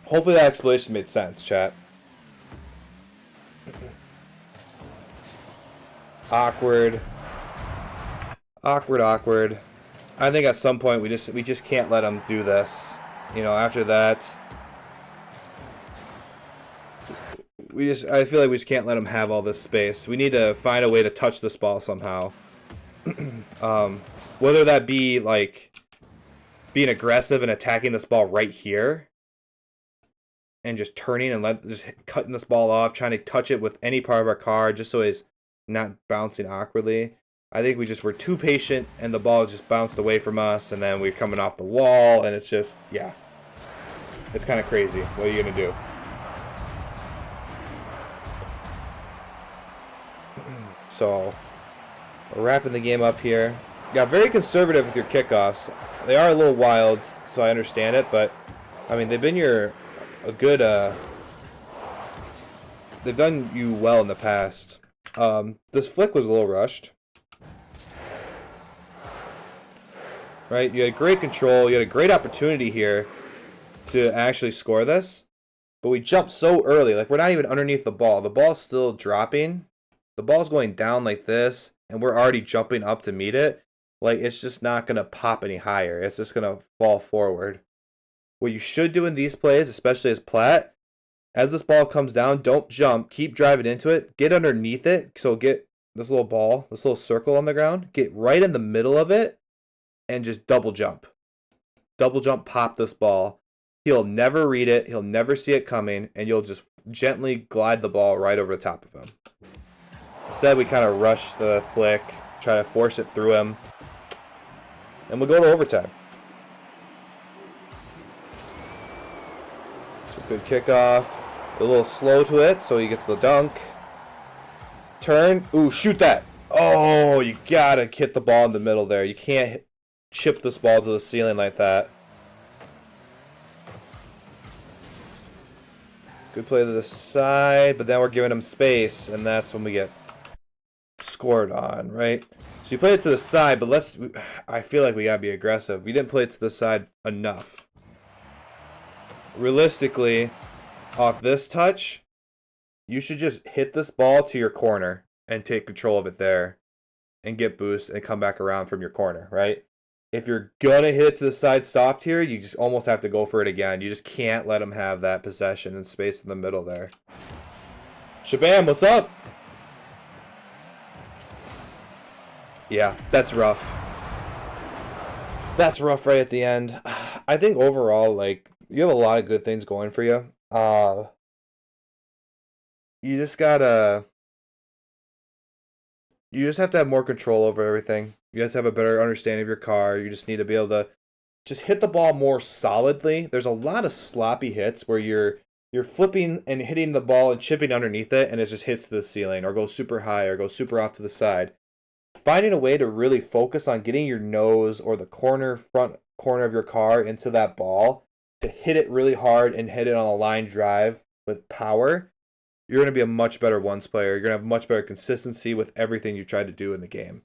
Hopefully that explanation made sense, chat. Awkward. Awkward. I think at some point we just can't let him do this. You know, after that, I feel like we just can't let him have all this space. We need to find a way to touch this ball somehow. Whether that be like being aggressive and attacking this ball right here, and just turning and just cutting this ball off, trying to touch it with any part of our car, just so it's not bouncing awkwardly. I think we just were too patient, and the ball just bounced away from us, and then we're coming off the wall, and it's just, yeah. It's kind of crazy. What are you going to do? So, we're wrapping the game up here. Got very conservative with your kickoffs. They are a little wild, so I understand it, but, I mean, they've been a good, they've done you well in the past. This flick was a little rushed. right? You had great control. You had a great opportunity here to actually score this. But we jumped so early. Like, we're not even underneath the ball. The ball's still dropping. The ball's going down like this, and we're already jumping up to meet it. Like, it's just not going to pop any higher. It's just going to fall forward. What you should do in these plays, especially as Platt, as this ball comes down, don't jump. Keep driving into it. Get underneath it. So get this little ball, this little circle on the ground. Get right in the middle of it and just double jump. Double jump, pop this ball. He'll never read it. He'll never see it coming. And you'll just gently glide the ball right over the top of him. Instead, we kind of rush the flick, try to force it through him. And we'll go to overtime. So good kickoff. A little slow to it, so he gets the dunk. Turn. Ooh, shoot that. Oh, you gotta hit the ball in the middle there. You can't chip this ball to the ceiling like that. Good play to the side, but then we're giving him space, and that's when we get scored on, right? So you play it to the side, but I feel like we gotta be aggressive. We didn't play it to the side enough. Realistically, off this touch, you should just hit this ball to your corner and take control of it there and get boost and come back around from your corner, right? If you're gonna hit it to the side soft here, you just almost have to go for it again. You just can't let them have that possession and space in the middle there. Shabam, what's up? Yeah, that's rough. That's rough right at the end. I think overall, like, you have a lot of good things going for you. You just have to have more control over everything. You have to have a better understanding of your car. You just need to be able to just hit the ball more solidly. There's a lot of sloppy hits where you're flipping and hitting the ball and chipping underneath it, and it just hits the ceiling or goes super high or goes super off to the side. Finding a way to really focus on getting your nose or the front corner of your car into that ball to hit it really hard and hit it on a line drive with power, you're going to be a much better ones player. You're going to have much better consistency with everything you try to do in the game.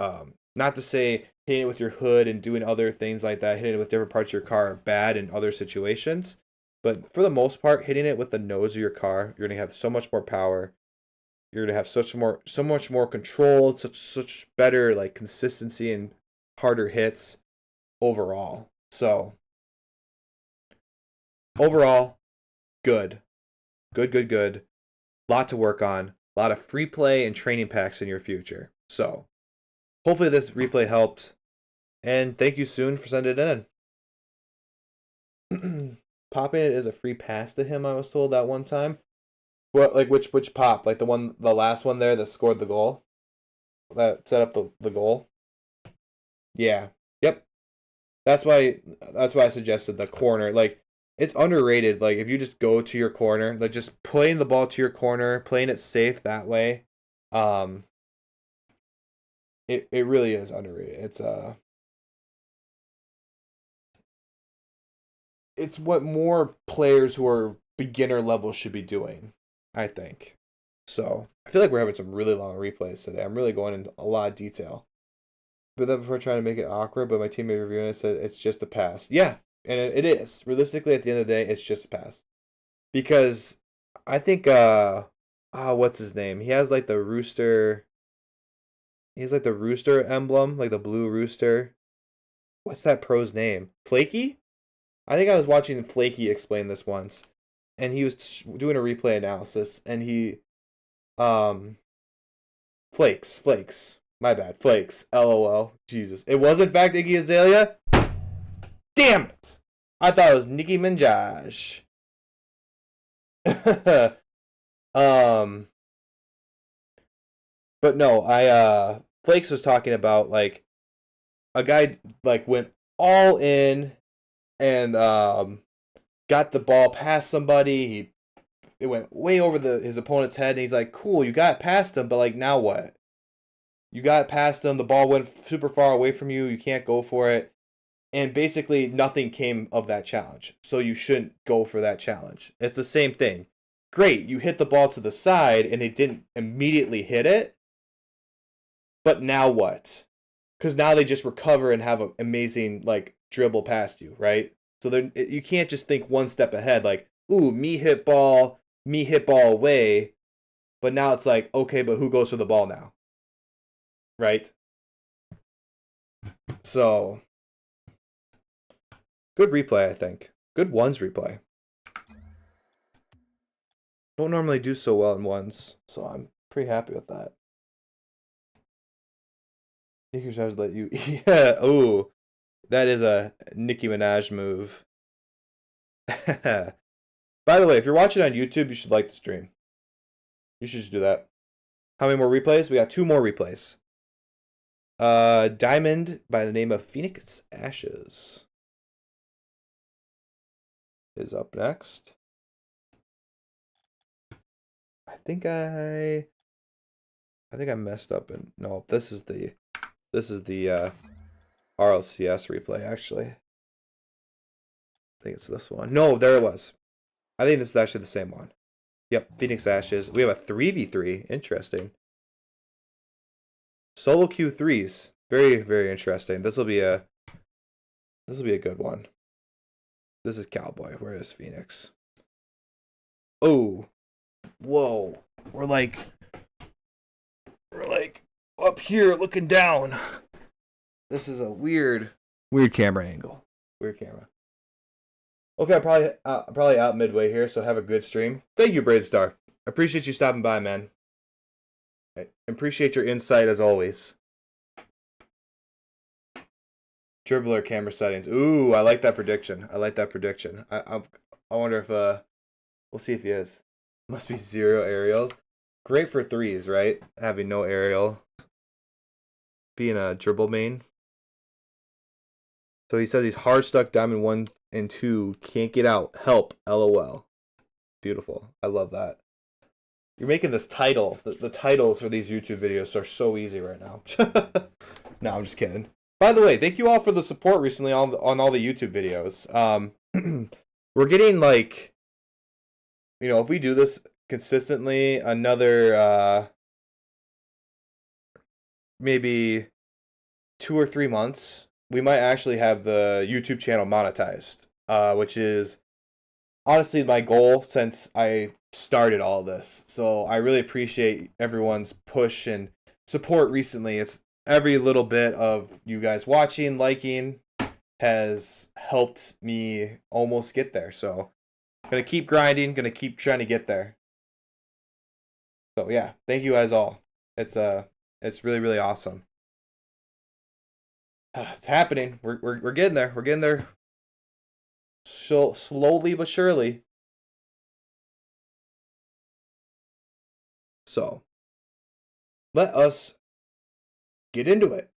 Not to say hitting it with your hood and doing other things like that, hitting it with different parts of your car are bad in other situations. But for the most part, hitting it with the nose of your car, you're going to have so much more power. You're going to have so much more control, such better like consistency and harder hits overall. So overall, good. Lot to work on. A lot of free play and training packs in your future. So hopefully this replay helped. And thank you, Soon, for sending it in. Popping it is a free pass to him, I was told that one time. What, like which pop? Like the last one there that scored the goal? That set up the goal? Yeah. Yep. That's why I suggested the corner. Like, it's underrated. Like, if you just go to your corner, like just playing the ball to your corner, playing it safe that way, it really is underrated. It's what more players who are beginner level should be doing, I think. So I feel like we're having some really long replays today. I'm really going into a lot of detail. But then before trying to make it awkward, but my teammate reviewing it said it's just a pass. Yeah, and it is. Realistically, at the end of the day, it's just a pass. Because I think what's his name? He has like the rooster. He has like the rooster emblem, like the blue rooster. What's that pro's name? Flaky? I think I was watching Flaky explain this once, and he was doing a replay analysis, and he, Flakes. My bad. Flakes. LOL. Jesus. It was in fact Iggy Azalea? Damn it! I thought it was Nicki Minaj. But no, Flakes was talking about like a guy like went all in and got the ball past somebody. It went way over his opponent's head, and he's like, "Cool, you got past him, but like now what? You got past him. The ball went super far away from you. You can't go for it." And basically, nothing came of that challenge. So you shouldn't go for that challenge. It's the same thing. Great, you hit the ball to the side, and it didn't immediately hit it. But now what? because now they just recover and have an amazing like dribble past you, right? So then you can't just think one step ahead, like, ooh, me hit ball away. But now it's like, okay, but who goes for the ball now? Right? So, good replay, I think. Good ones replay. Don't normally do so well in ones, so I'm pretty happy with that. Nicki Minaj let you... Yeah, ooh. That is a Nicki Minaj move. By the way, if you're watching on YouTube, you should like the stream. You should just do that. How many more replays? We got 2 more replays. Diamond by the name of Phoenix Ashes is up next. I think I messed up and no, this is the RLCS replay actually. I think it's this one. No, there it was. I think this is actually the same one. Yep, Phoenix Ashes. We have a 3v3. Interesting. Solo queue 3s. Very, very interesting. This will be a good one. This is Cowboy. Where is Phoenix? Oh. Whoa. We're like up here looking down. This is a weird camera angle. Weird camera. Okay, I'm probably out midway here, so have a good stream. Thank you, Braidstar. I appreciate you stopping by, man. I appreciate your insight as always. Dribbler camera settings. Ooh, I like that prediction. I wonder if we'll see if he is. Must be 0 aerials. Great for 3s, right? Having no aerial. Being a dribble main. So he says he's hard stuck diamond 1 and 2. Can't get out. Help. LOL. Beautiful. I love that. You're making this title. The titles for these YouTube videos are so easy right now. No, I'm just kidding. By the way, thank you all for the support recently on all the YouTube videos. We're getting like, you know, if we do this consistently, another maybe 2 or 3 months, we might actually have the YouTube channel monetized, which is honestly my goal since I started all this. So I really appreciate everyone's push and support recently. It's every little bit of you guys watching, liking has helped me almost get there. So I'm gonna keep grinding, gonna keep trying to get there. So yeah, thank you guys all. It's really, really awesome. It's happening. We're getting there. We're getting there. Slowly but surely. So let us get into it.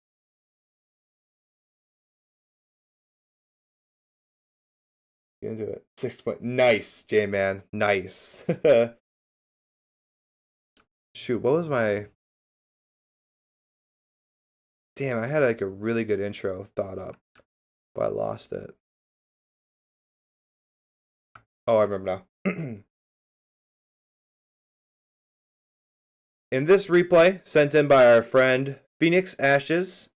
Get into it. 6 point. Nice, J-Man. Nice. Shoot, what was my... Damn, I had like a really good intro thought up, but I lost it. Oh, I remember now. In this replay, sent in by our friend Phoenix Ashes,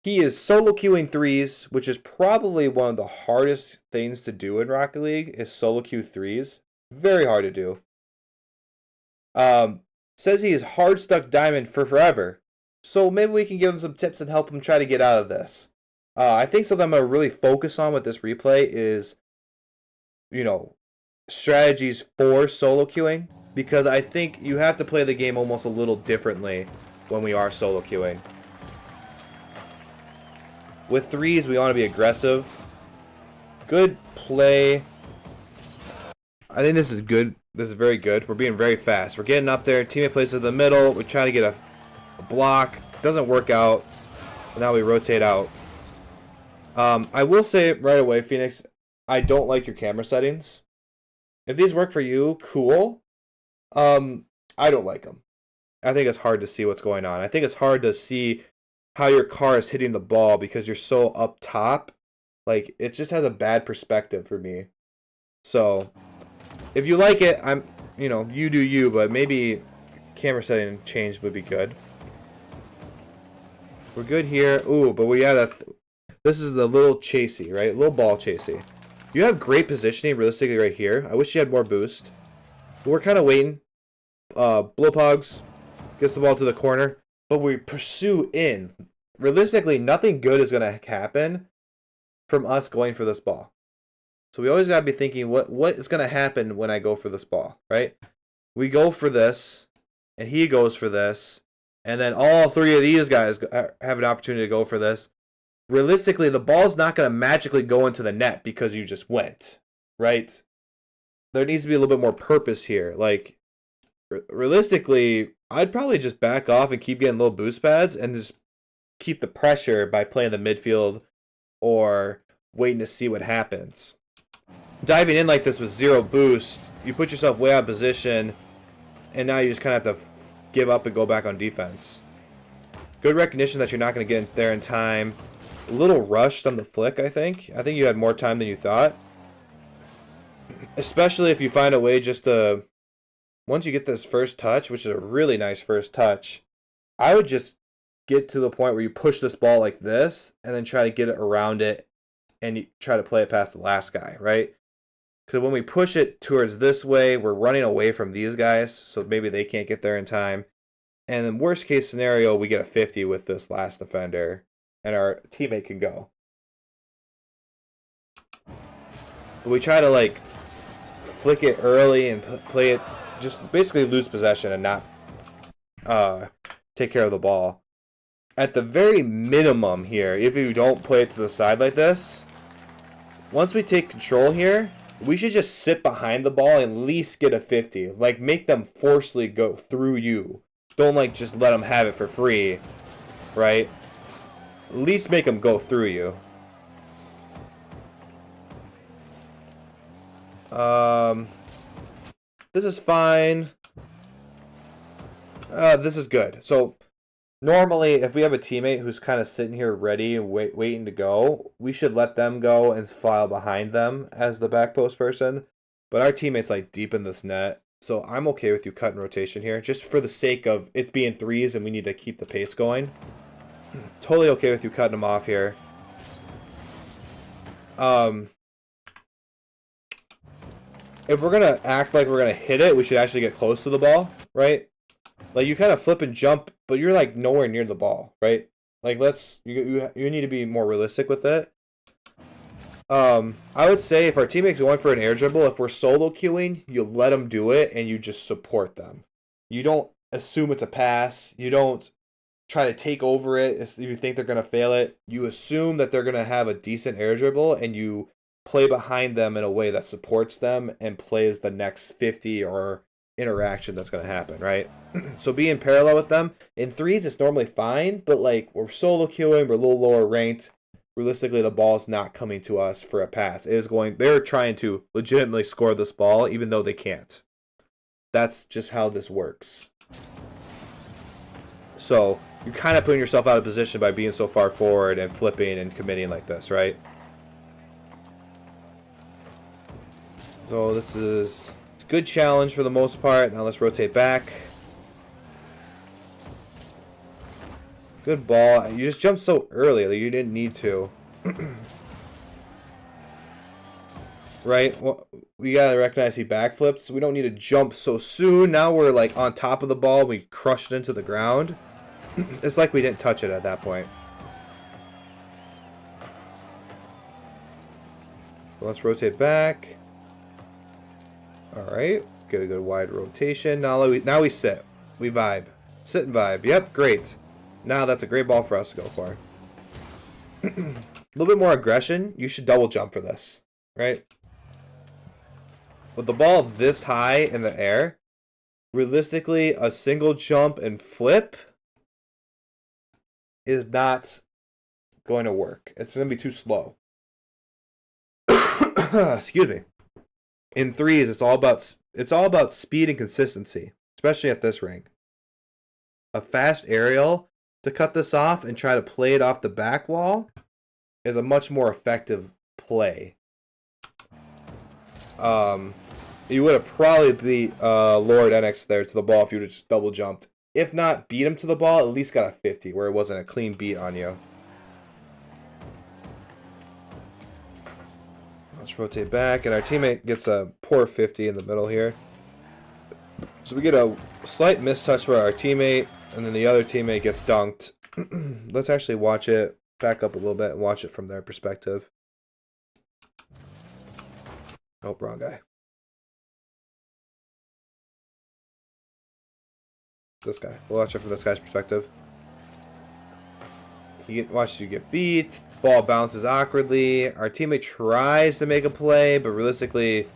he is solo queuing 3s, which is probably one of the hardest things to do in Rocket League, is solo queue 3s. Very hard to do. Says he is hard stuck diamond for forever. So maybe we can give him some tips and help him try to get out of this. I think something I'm going to really focus on with this replay is, you know, strategies for solo queuing. Because I think you have to play the game almost a little differently when we are solo queuing. With 3s, we want to be aggressive. Good play. I think this is good. This is very good. We're being very fast. We're getting up there. Teammate plays in the middle. We're trying to get a block. Doesn't work out. Now we rotate out. I will say right away, Phoenix, I don't like your camera settings. If these work for you, cool. I don't like them. I think it's hard to see what's going on. I think it's hard to see how your car is hitting the ball because you're so up top. Like, it just has a bad perspective for me. So, if you like it, you know, you do you, but maybe camera setting change would be good. We're good here. Ooh, but we gotta... This is the little chasey, right? Little ball chasey. You have great positioning realistically right here. I wish you had more boost. But we're kind of waiting. Blowpogs gets the ball to the corner. But we pursue in. Realistically, nothing good is going to happen from us going for this ball. So we always got to be thinking, what is going to happen when I go for this ball, right? We go for this, and he goes for this. And then all three of these guys have an opportunity to go for this. Realistically, the ball's not going to magically go into the net because you just went, right? There needs to be a little bit more purpose here. Like, realistically, I'd probably just back off and keep getting little boost pads and just keep the pressure by playing the midfield or waiting to see what happens. Diving in like this with zero boost, you put yourself way out of position, and now you just kind of have to give up and go back on defense. Good recognition that you're not going to get there in time. A little rushed on the flick, I think. I think you had more time than you thought. Especially if you find a way just to... Once you get this first touch, which is a really nice first touch, I would just get to the point where you push this ball like this and then try to get it around it and you try to play it past the last guy, right? Because when we push it towards this way, we're running away from these guys, so maybe they can't get there in time. And in worst case scenario, we get a 50 with this last defender, and our teammate can go. But we try to like flick it early and play it, just basically lose possession and not take care of the ball. At the very minimum here, if you don't play it to the side like this, once we take control here, we should just sit behind the ball and at least get a 50. Like, make them forcefully go through you. Don't, like, just let them have it for free, right? At least make them go through you. This is fine. This is good. So, normally, if we have a teammate who's kind of sitting here ready and waiting to go, we should let them go and file behind them as the back post person. But our teammate's like deep in this net, so I'm okay with you cutting rotation here, just for the sake of it's being threes and we need to keep the pace going. Totally okay with you cutting them off here. If we're gonna act like we're gonna hit it, we should actually get close to the ball, right? Like, you kind of flip and jump, but you're, like, nowhere near the ball, right? Like, you need to be more realistic with it. I would say if our teammate's going for an air dribble, if we're solo queuing, you let them do it, and you just support them. You don't assume it's a pass. You don't try to take over it if you think they're going to fail it. You assume that they're going to have a decent air dribble, and you play behind them in a way that supports them and plays the next 50 or interaction that's going to happen, right? So be in parallel with them. In threes, it's normally fine, but like, we're solo queuing, we're a little lower ranked. Realistically, the ball's not coming to us for a pass. They're trying to legitimately score this ball, even though they can't. That's just how this works. So you're kind of putting yourself out of position by being so far forward and flipping and committing like this, right? So this is a good challenge for the most part. Now let's rotate back. Good ball. You just jumped so early that you didn't need to. Right? Well, we gotta recognize he backflips. We don't need to jump so soon. Now we're like on top of the ball. We crushed it into the ground. It's like we didn't touch it at that point. So let's rotate back. Alright. Get a good wide rotation. Now we sit. We vibe. Sit and vibe. Yep, great. Now that's a great ball for us to go for. A little bit more aggression. You should double jump for this, right? With the ball this high in the air, realistically, a single jump and flip is not going to work. It's going to be too slow. Excuse me. In threes, it's all about speed and consistency, especially at this rank. A fast aerial to cut this off and try to play it off the back wall is a much more effective play. You would have probably beat Lord NX there to the ball if you would have just double jumped if not beat him to the ball, at least got a 50 where it wasn't a clean beat on you. Let's rotate back, and our teammate gets a poor 50 in the middle here. So we get a slight mistouch by our teammate, and then the other teammate gets dunked. Let's actually watch it, back up a little bit, and watch it from their perspective. Oh, wrong guy. This guy. We'll watch it from this guy's perspective. Watch you get beat. Ball bounces awkwardly. Our teammate tries to make a play, but realistically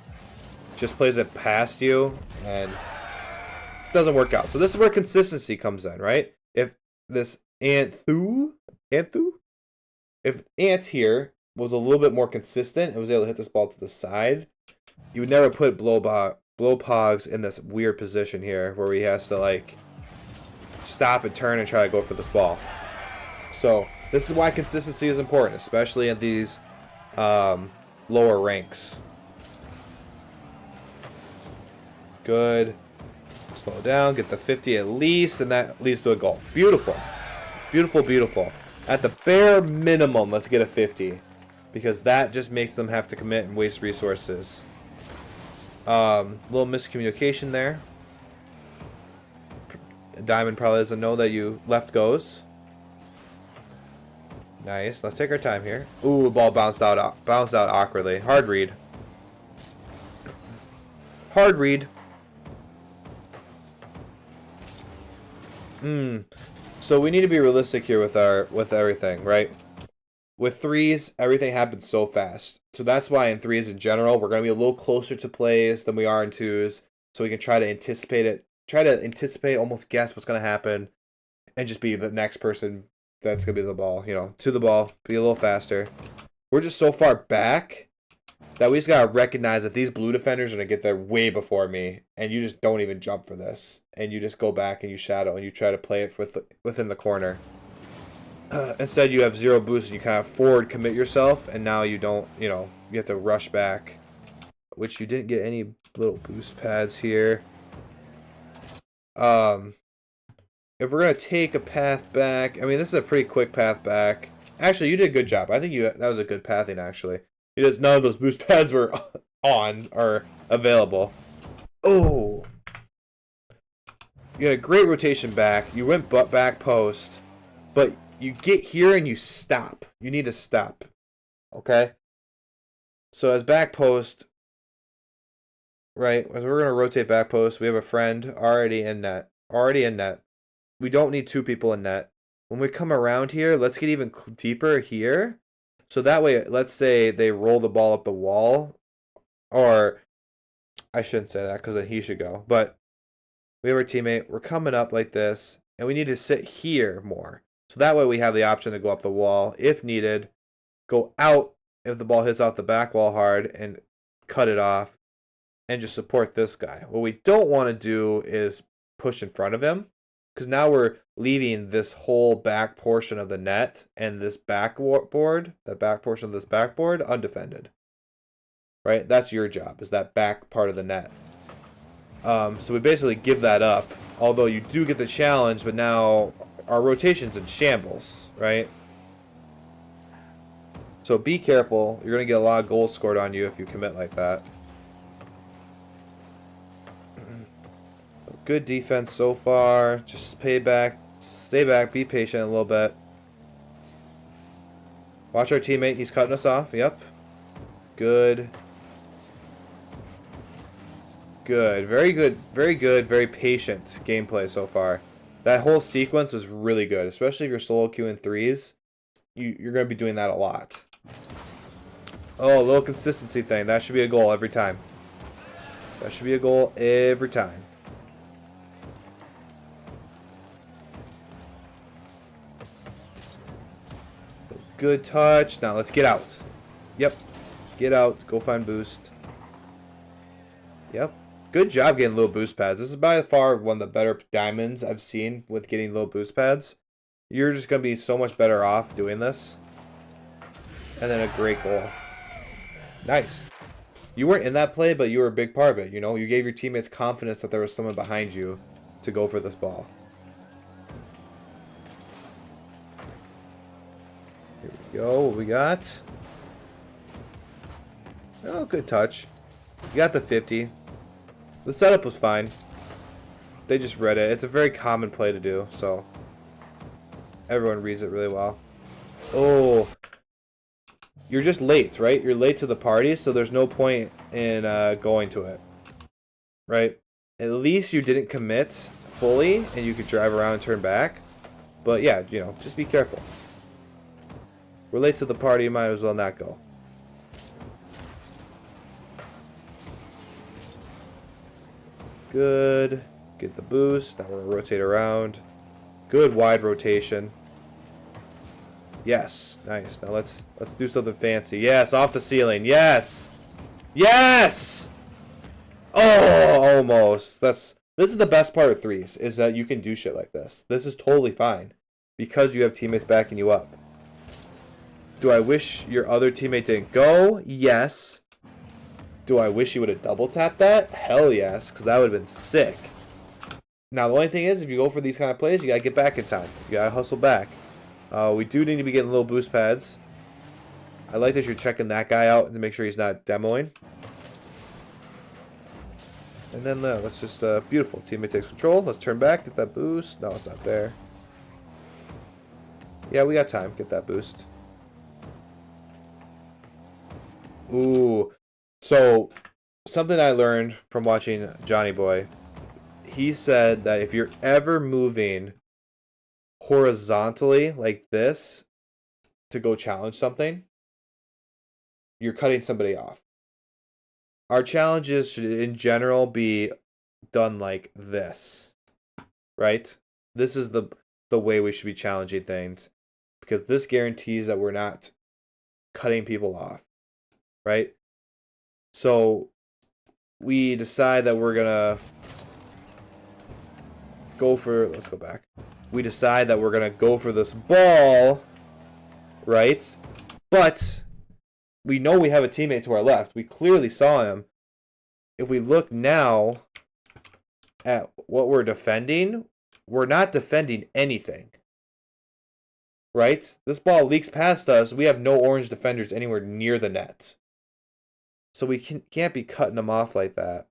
just plays it past you and doesn't work out. So this is where consistency comes in, right? If this if Ant here was a little bit more consistent and was able to hit this ball to the side, you would never put Blow Pogs in this weird position here where he has to like stop and turn and try to go for this ball. So this is why consistency is important, especially at these lower ranks. Good. Slow down, get the 50 at least, and that leads to a goal. Beautiful. Beautiful, beautiful. At the bare minimum, let's get a 50. Because that just makes them have to commit and waste resources. Little miscommunication there. Diamond probably doesn't know that you left goes. Nice. Let's take our time here. Ooh, the ball bounced out awkwardly. Hard read. Hard read. So we need to be realistic here with everything, right? With threes, everything happens so fast. So that's why in threes in general, we're going to be a little closer to plays than we are in twos. So we can try to anticipate it. Try to anticipate, almost guess what's going to happen. And just be the next person that's going to be the ball, you know, to the ball. Be a little faster. We're just so far back that we just got to recognize that these blue defenders are going to get there way before me. And you just don't even jump for this. And you just go back and you shadow and you try to play it within the corner. Instead, you have zero boost and you kind of forward commit yourself. And now you don't, you know, you have to rush back. Which you didn't get any little boost pads here. If we're going to take a path back, I mean, this is a pretty quick path back. Actually, you did a good job. I think that was a good pathing, actually. Because none of those boost pads were on or available. Oh. You had a great rotation back. You went back post. But you get here and you stop. You need to stop. Okay? So as back post, right, as we're going to rotate back post, we have a friend already in net. We don't need two people in net. When we come around here, let's get even deeper here. So that way, let's say they roll the ball up the wall. Or, I shouldn't say that because then he should go. But we have our teammate. We're coming up like this. And we need to sit here more. So that way we have the option to go up the wall if needed. Go out if the ball hits off the back wall hard and cut it off. And just support this guy. What we don't want to do is push in front of him. Because now we're leaving this whole back portion of the net and this backboard, that back portion of this backboard, undefended. Right? That's your job, is that back part of the net. So we basically give that up. Although you do get the challenge, but now our rotation's in shambles, right? So be careful. You're going to get a lot of goals scored on you if you commit like that. Good defense so far. Just stay back, be patient a little bit. Watch our teammate. He's cutting us off. Yep. Good. Good. Very good. Very good. Very patient gameplay so far. That whole sequence was really good, especially if you're solo queuing threes. You're going to be doing that a lot. Oh, a little consistency thing. That should be a goal every time. That should be a goal every time. Good touch. Now let's get out. Yep. Get out. Go find boost. Yep. Good job getting little boost pads. This is by far one of the better diamonds I've seen with getting little boost pads. You're just going to be so much better off doing this. And then a great goal. Nice. You weren't in that play, but you were a big part of it. You know, you gave your teammates confidence that there was someone behind you to go for this ball. go. What we got? Oh, good touch. You got the 50. The setup was fine. They just read it. It's a very common play to do, so everyone reads it really well. Oh, you're just late, right? You're late to the party, so there's no point in going to it, right? At least you didn't commit fully, and you could drive around and turn back. But yeah, you know, just be careful. We're late to the party, might as well not go. Good. Get the boost. Now we're gonna rotate around. Good wide rotation. Yes, nice. Now let's do something fancy. Yes, off the ceiling. Yes, yes. Oh, almost. This is the best part of threes, is that you can do shit like this. This is totally fine because you have teammates backing you up. Do I wish your other teammate didn't go? Yes. Do I wish you would have double tapped that? Hell yes, because that would have been sick. Now, the only thing is, if you go for these kind of plays, you got to get back in time. You got to hustle back. We do need to be getting little boost pads. I like that you're checking that guy out to make sure he's not demoing. And then let's just, beautiful. Teammate takes control. Let's turn back, get that boost. No, it's not there. Yeah, we got time. Get that boost. Ooh. So, something I learned from watching Johnny Boy. He said that if you're ever moving horizontally like this to go challenge something, you're cutting somebody off. Our challenges should in general be done like this, right? This is the way we should be challenging things, because this guarantees that we're not cutting people off, right? So we decide that we're gonna go for, let's go back. We decide that we're gonna go for this ball, right? But we know we have a teammate to our left. We clearly saw him. If we look now at what we're defending, we're not defending anything, right? This ball leaks past us. We have no orange defenders anywhere near the net. So we can't be cutting them off like that.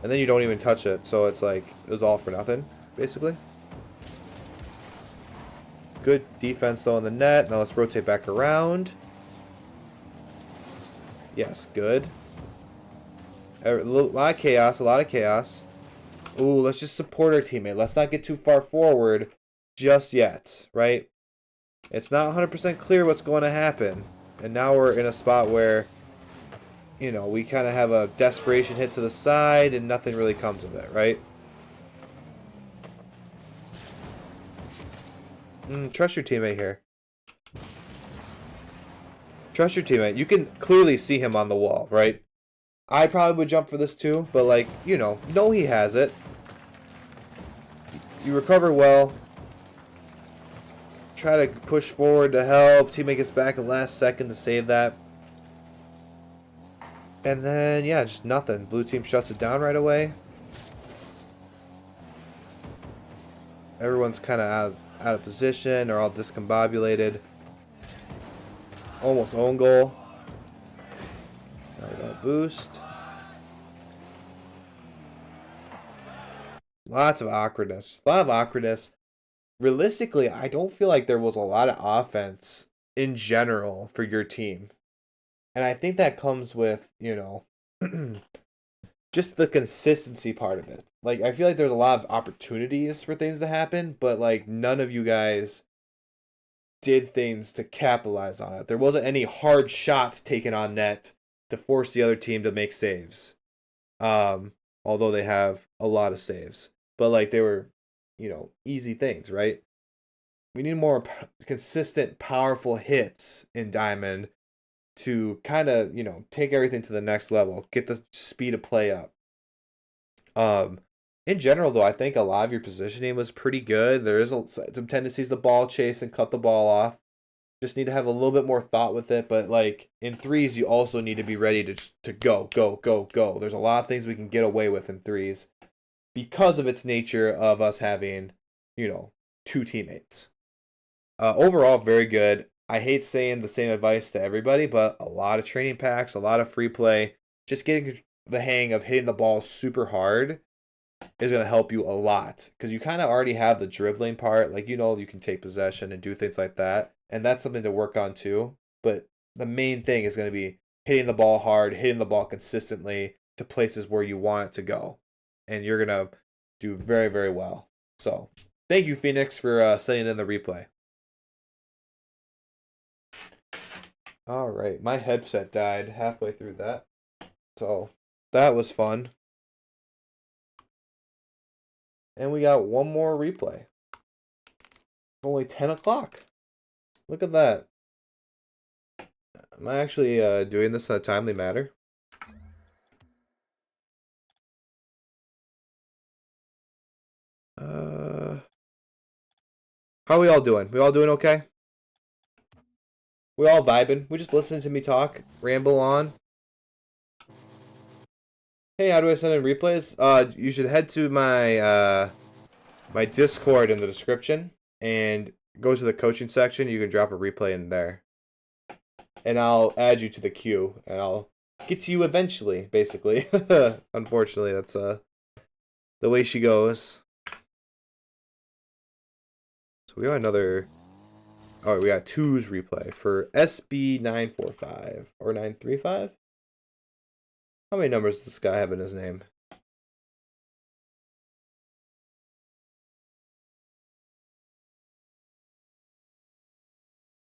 And then you don't even touch it, so it's like, it was all for nothing, basically. Good defense, though, in the net. Now let's rotate back around. Yes, good. A lot of chaos, a lot of chaos. Ooh, let's just support our teammate. Let's not get too far forward just yet, right? It's not 100% clear what's going to happen. And now we're in a spot where, you know, we kind of have a desperation hit to the side and nothing really comes of it, right? Trust your teammate here. Trust your teammate. You can clearly see him on the wall, right? I probably would jump for this too, but like, you know he has it. You recover well. Try to push forward to help. Teammate gets back in the last second to save that. And then, yeah, just nothing. Blue team shuts it down right away. Everyone's kind of out of position or all discombobulated. Almost own goal. Now we got a boost. Lots of awkwardness. A lot of awkwardness. Realistically, I don't feel like there was a lot of offense in general for your team. And I think that comes with, you know, just the consistency part of it. Like, I feel like there's a lot of opportunities for things to happen, but, like, none of you guys did things to capitalize on it. There wasn't any hard shots taken on net to force the other team to make saves. Although they have a lot of saves. But, like, they were, you know, easy things, right? We need more consistent, powerful hits in Diamond to kind of, you know, take everything to the next level, get the speed of play up. In general, though, I think a lot of your positioning was pretty good. There is some tendencies to ball chase and cut the ball off. Just need to have a little bit more thought with it. But, like, in threes, you also need to be ready to go, go, go, go. There's a lot of things we can get away with in threes because of its nature of us having, you know, two teammates. Overall, very good. I hate saying the same advice to everybody, but a lot of training packs, a lot of free play, just getting the hang of hitting the ball super hard is going to help you a lot because you kind of already have the dribbling part. Like, you can take possession and do things like that. And that's something to work on too. But the main thing is going to be hitting the ball hard, hitting the ball consistently to places where you want it to go. And you're going to do very, very well. So thank you, Phoenix, for sending in the replay. All right, my headset died halfway through that. So that was fun. And we got one more replay. Only 10 o'clock. Look at that. Am I actually doing this in a timely manner? How are we all doing? We all doing okay? We all vibing? We just listening to me talk, ramble on. Hey, how do I send in replays? You should head to my my Discord in the description and go to the coaching section. You can drop a replay in there, and I'll add you to the queue, and I'll get to you eventually. Basically, unfortunately, that's the way she goes. So we got another. Oh, we got twos replay for SB945 or 935. How many numbers does this guy have in his name?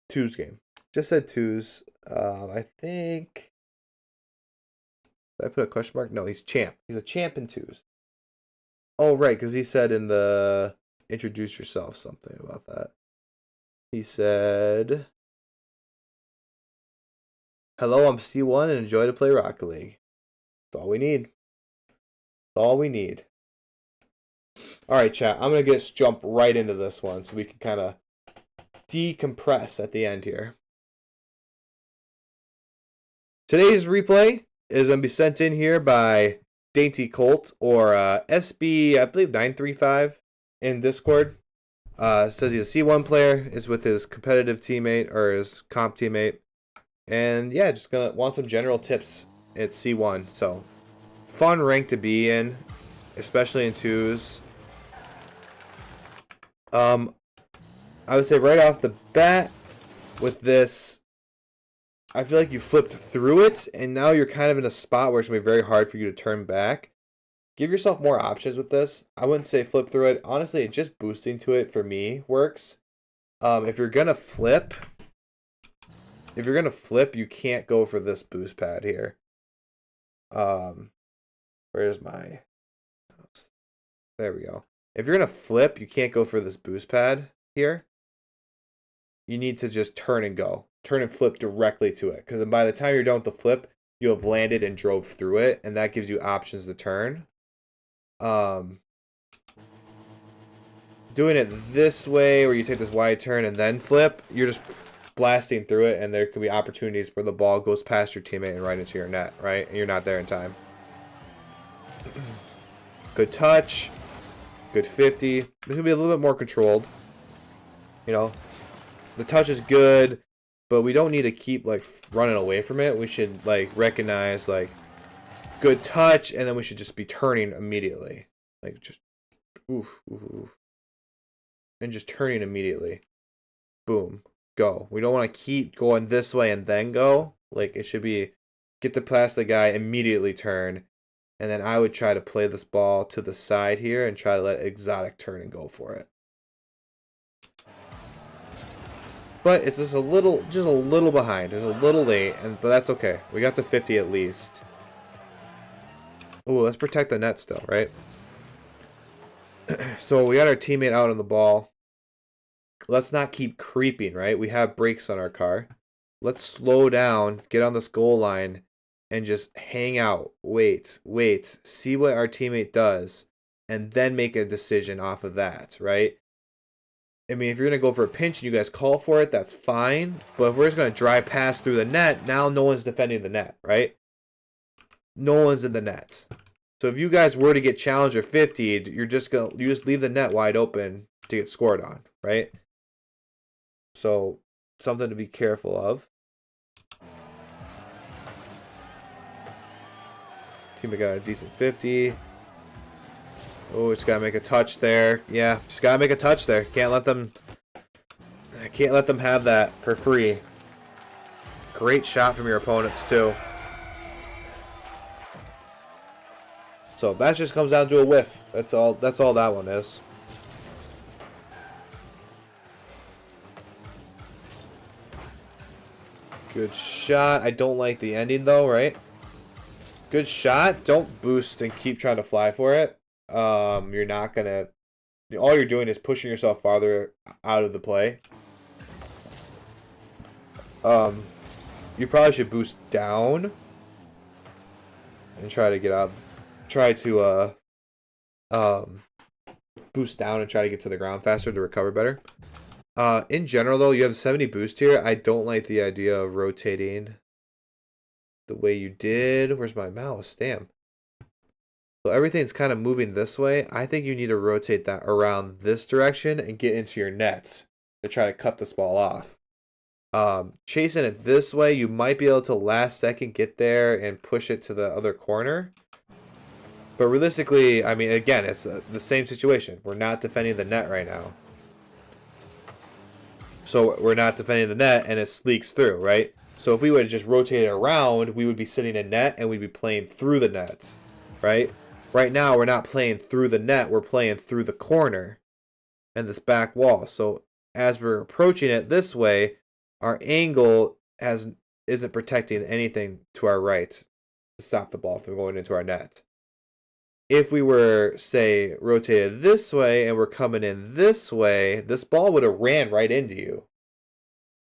Twos game. Just said twos. I think. Did I put a question mark? No, he's champ. He's a champ in twos. Oh, right, because he said in the introduce yourself something about that. He said, hello, I'm C1 and enjoy to play Rocket League. That's all we need. That's all we need. Alright, chat. I'm going to jump right into this one so we can kind of decompress at the end here. Today's replay is going to be sent in here by Dainty Colt or SB, I believe 935 in Discord. Says he's a C1 player, is with his competitive teammate or his comp teammate, and yeah, just gonna want some general tips at C1. So fun rank to be in, especially in twos. I would say right off the bat with this, I feel like you flipped through it, and now you're kind of in a spot where it's gonna be very hard for you to turn back. Give yourself more options with this. I wouldn't say flip through it. Honestly, just boosting to it for me works. If you're gonna flip, you can't go for this boost pad here. Where's my? There we go. If you're gonna flip, you can't go for this boost pad here. You need to just turn and go. Turn and flip directly to it. Because by the time you're done with the flip, you have landed and drove through it, and that gives you options to turn. Doing it this way where you take this wide turn and then flip, you're just blasting through it, and there could be opportunities where the ball goes past your teammate and right into your net, right? And you're not there in time. Good touch. Good 50. This could be a little bit more controlled. The touch is good, but we don't need to keep running away from it. We should recognize good touch, and then we should just be turning immediately. Just oof, oof, oof. And just turning immediately. Boom. Go. We don't want to keep going this way and then go. It should be get the past the guy, immediately turn. And then I would try to play this ball to the side here and try to let Exotic turn and go for it. But it's just a little behind. It's a little late, but that's okay. We got the 50 at least. Oh, let's protect the net still, right? So we got our teammate out on the ball. Let's not keep creeping, right? We have brakes on our car. Let's slow down, get on this goal line, and just hang out. Wait. See what our teammate does, and then make a decision off of that, right? I mean, if you're going to go for a pinch and you guys call for it, that's fine. But if we're just going to drive past through the net, now no one's defending the net, right? No one's in the net. So if you guys were to get challenged or 50'd, you just leave the net wide open to get scored on, right? So something to be careful of. Teammate got a decent 50. Oh, it's gotta make a touch there. Yeah, just gotta make a touch there. Can't let them have that for free. Great shot from your opponents too. So that just comes down to a whiff. That's all that one is. Good shot. I don't like the ending though, right? Good shot. Don't boost and keep trying to fly for it. You're not gonna. All you're doing is pushing yourself farther out of the play. You probably should boost down and try to get up. Try to boost down and try to get to the ground faster to recover better. In general, though, you have 70 boost here. I don't like the idea of rotating the way you did. Where's my mouse? Damn. So everything's kind of moving this way. I think you need to rotate that around this direction and get into your nets to try to cut this ball off. Chasing it this way, you might be able to last second get there and push it to the other corner. But realistically, I mean, again, it's the same situation. We're not defending the net right now. So we're not defending the net, and it leaks through, right? So if we would have just rotated around, we would be sitting in net, and we'd be playing through the net, right? Right now, we're not playing through the net. We're playing through the corner and this back wall. So as we're approaching it this way, our angle isn't protecting anything to our right to stop the ball from going into our net. If we were, say, rotated this way and we're coming in this way, this ball would have ran right into you,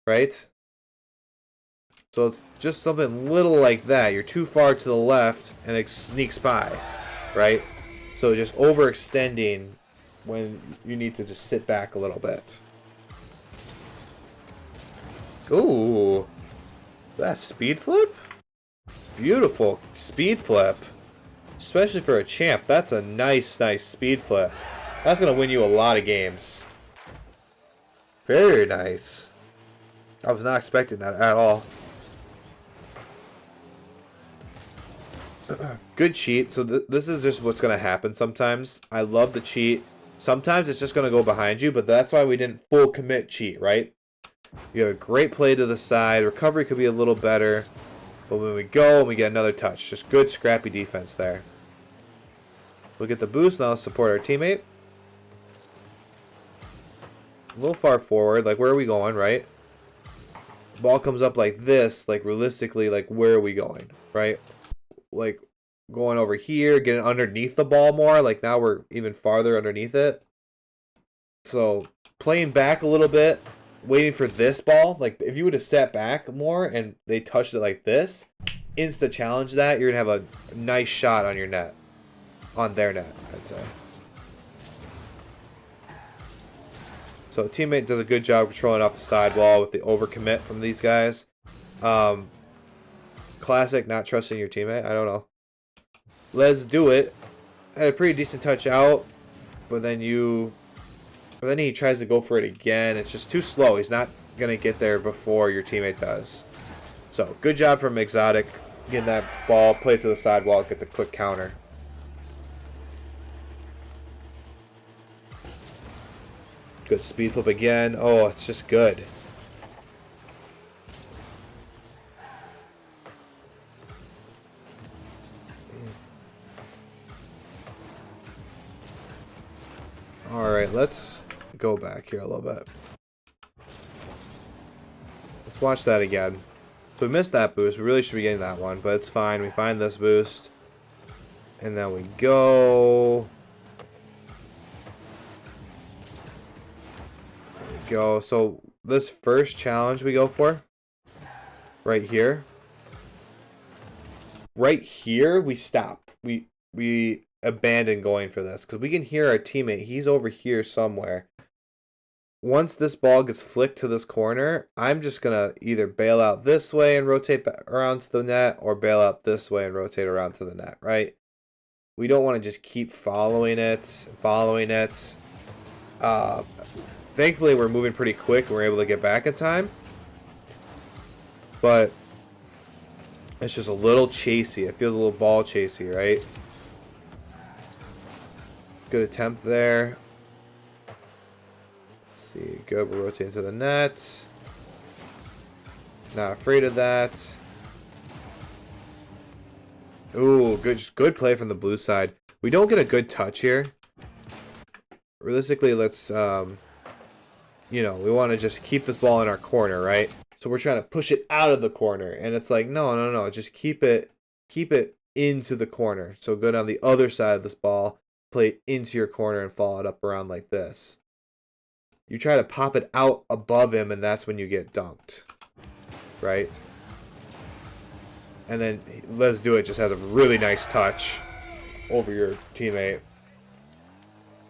right? So it's just something little like that. You're too far to the left and it sneaks by, right? So just overextending when you need to just sit back a little bit. Ooh, that speed flip? Beautiful speed flip. Especially for a champ. That's a nice speed flip. That's going to win you a lot of games. Very nice. I was not expecting that at all. Good cheat. So this is just what's going to happen sometimes. I love the cheat. Sometimes it's just going to go behind you, but that's why we didn't full commit cheat, right? You have a great play to the side. Recovery could be a little better. But when we go, we get another touch. Just good scrappy defense there. We'll get the boost. Now let's support our teammate. A little far forward. Like, where are we going, right? Ball comes up like this. Like, realistically, like, where are we going, right? Like, going over here, getting underneath the ball more. Like, now we're even farther underneath it. So, playing back a little bit. Waiting for this ball. Like, if you would have sat back more and they touched it like this, insta challenge that, you're going to have a nice shot on your net. On their net, I'd say. So teammate does a good job controlling off the sidewall with the overcommit from these guys. Classic not trusting your teammate. I don't know. Let's do it. Had a pretty decent touch out, but then he tries to go for it again. It's just too slow. He's not gonna get there before your teammate does. So good job from Exotic getting that ball, play it to the sidewall, get the quick counter. Good speed flip again. Oh, it's just good. Alright, let's go back here a little bit. Let's watch that again. So we missed that boost. We really should be getting that one, but it's fine. We find this boost. And then we go. Go. So this first challenge we go for right here we stop, we abandon going for this because we can hear our teammate. He's over here somewhere. Once this ball gets flicked to this corner, I'm just gonna either bail out this way and rotate back around to the net, or bail out this way and rotate around to the net, right? We don't want to just keep following it. Thankfully, we're moving pretty quick and we're able to get back in time. But it's just a little chasey. It feels a little ball chasey, right? Good attempt there. Let's see, good. We're rotating to the net. Not afraid of that. Ooh, good play from the blue side. We don't get a good touch here. Realistically, let's you know, we want to just keep this ball in our corner, right? So we're trying to push it out of the corner, and it's like, no, just keep it into the corner. So go down the other side of this ball, play it into your corner, and follow it up around like this. You try to pop it out above him, and that's when you get dunked, right? And then Let's Do It just has a really nice touch over your teammate.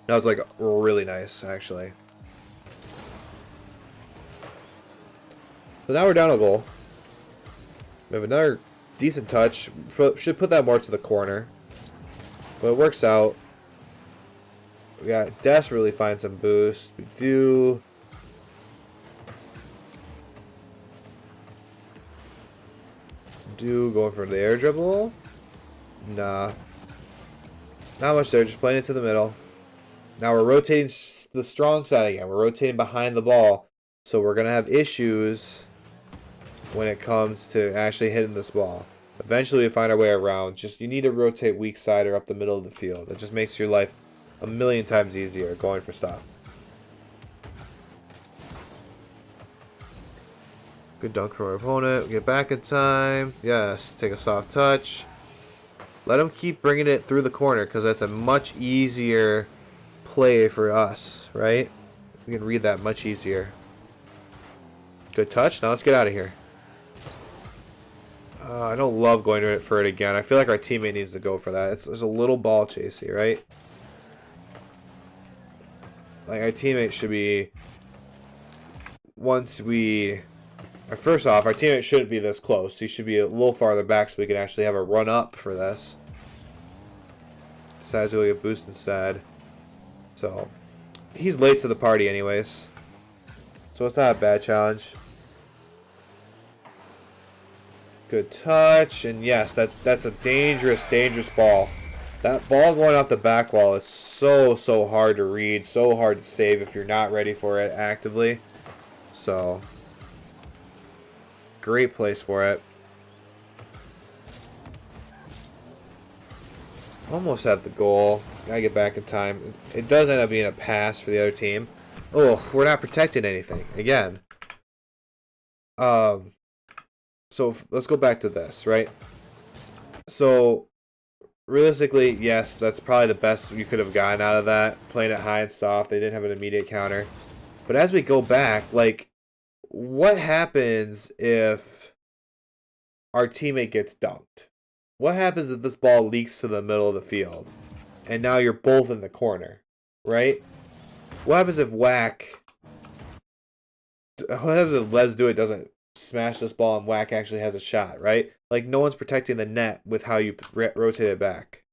That was like really nice, actually. So now we're down a goal. We have another decent touch. Should put that more to the corner. But it works out. We got desperately find some boost. We do. Going for the air dribble. Nah. Not much there. Just playing it to the middle. Now we're rotating the strong side again. We're rotating behind the ball. So we're going to have issues when it comes to actually hitting this ball. Eventually we find our way around. Just you need to rotate weak side or up the middle of the field. It just makes your life a million times easier going for stuff. Good dunk from our opponent. We get back in time. Yes, take a soft touch. Let him keep bringing it through the corner because that's a much easier play for us, right? We can read that much easier. Good touch. Now let's get out of here. I don't love going for it again. I feel like our teammate needs to go for that. There's a little ball chasey, right? Like our teammate should be... First off, our teammate shouldn't be this close. He should be a little farther back so we can actually have a run up for this. Decides to go get boost instead. So, he's late to the party anyways. So it's not a bad challenge. Good touch, and yes, that's a dangerous ball. That ball going off the back wall is so hard to read, so hard to save if you're not ready for it actively. So, great place for it. Almost at the goal. Gotta get back in time. It does end up being a pass for the other team. Oh, we're not protecting anything again. So let's go back to this, right? So realistically, yes, that's probably the best you could have gotten out of that. Playing it high and soft. They didn't have an immediate counter. But as we go back, like, what happens if our teammate gets dunked? What happens if this ball leaks to the middle of the field? And now you're both in the corner, right? What happens if Whack... What happens if Let's Do It doesn't smash this ball and Whack actually has a shot, right? Like, no one's protecting the net with how you rotate it back.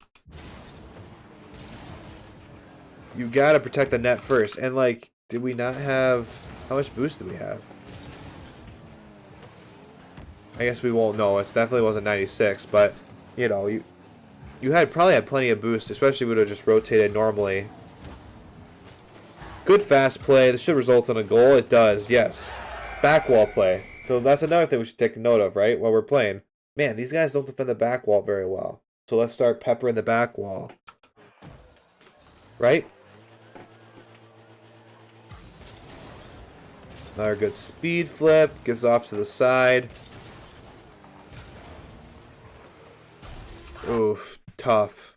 You gotta protect the net first. And, like, did we not have... How much boost did we have? I guess we won't know. It definitely wasn't 96, but, you know, you probably had plenty of boost, especially if we would have just rotated normally. Good fast play. This should result in a goal. It does, yes. Back wall play. So that's another thing we should take note of, right? While we're playing. Man, these guys don't defend the back wall very well. So let's start peppering the back wall. Right? Another good speed flip. Gets off to the side. Oof. Tough.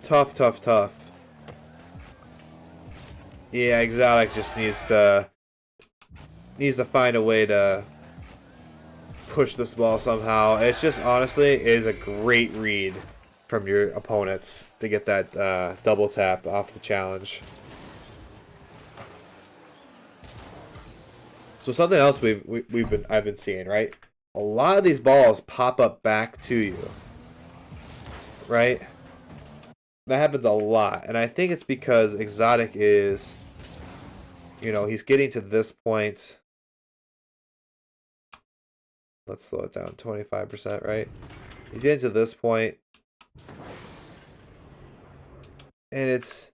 Tough. Yeah, Exotic just needs to find a way to push this ball somehow. It's just, honestly, it is a great read from your opponents to get that double tap off the challenge. So something else I've been seeing, right? A lot of these balls pop up back to you, right? That happens a lot. And I think it's because Exotic is, you know, he's getting to this point. Let's slow it down. 25%, right? He's getting to this point. And it's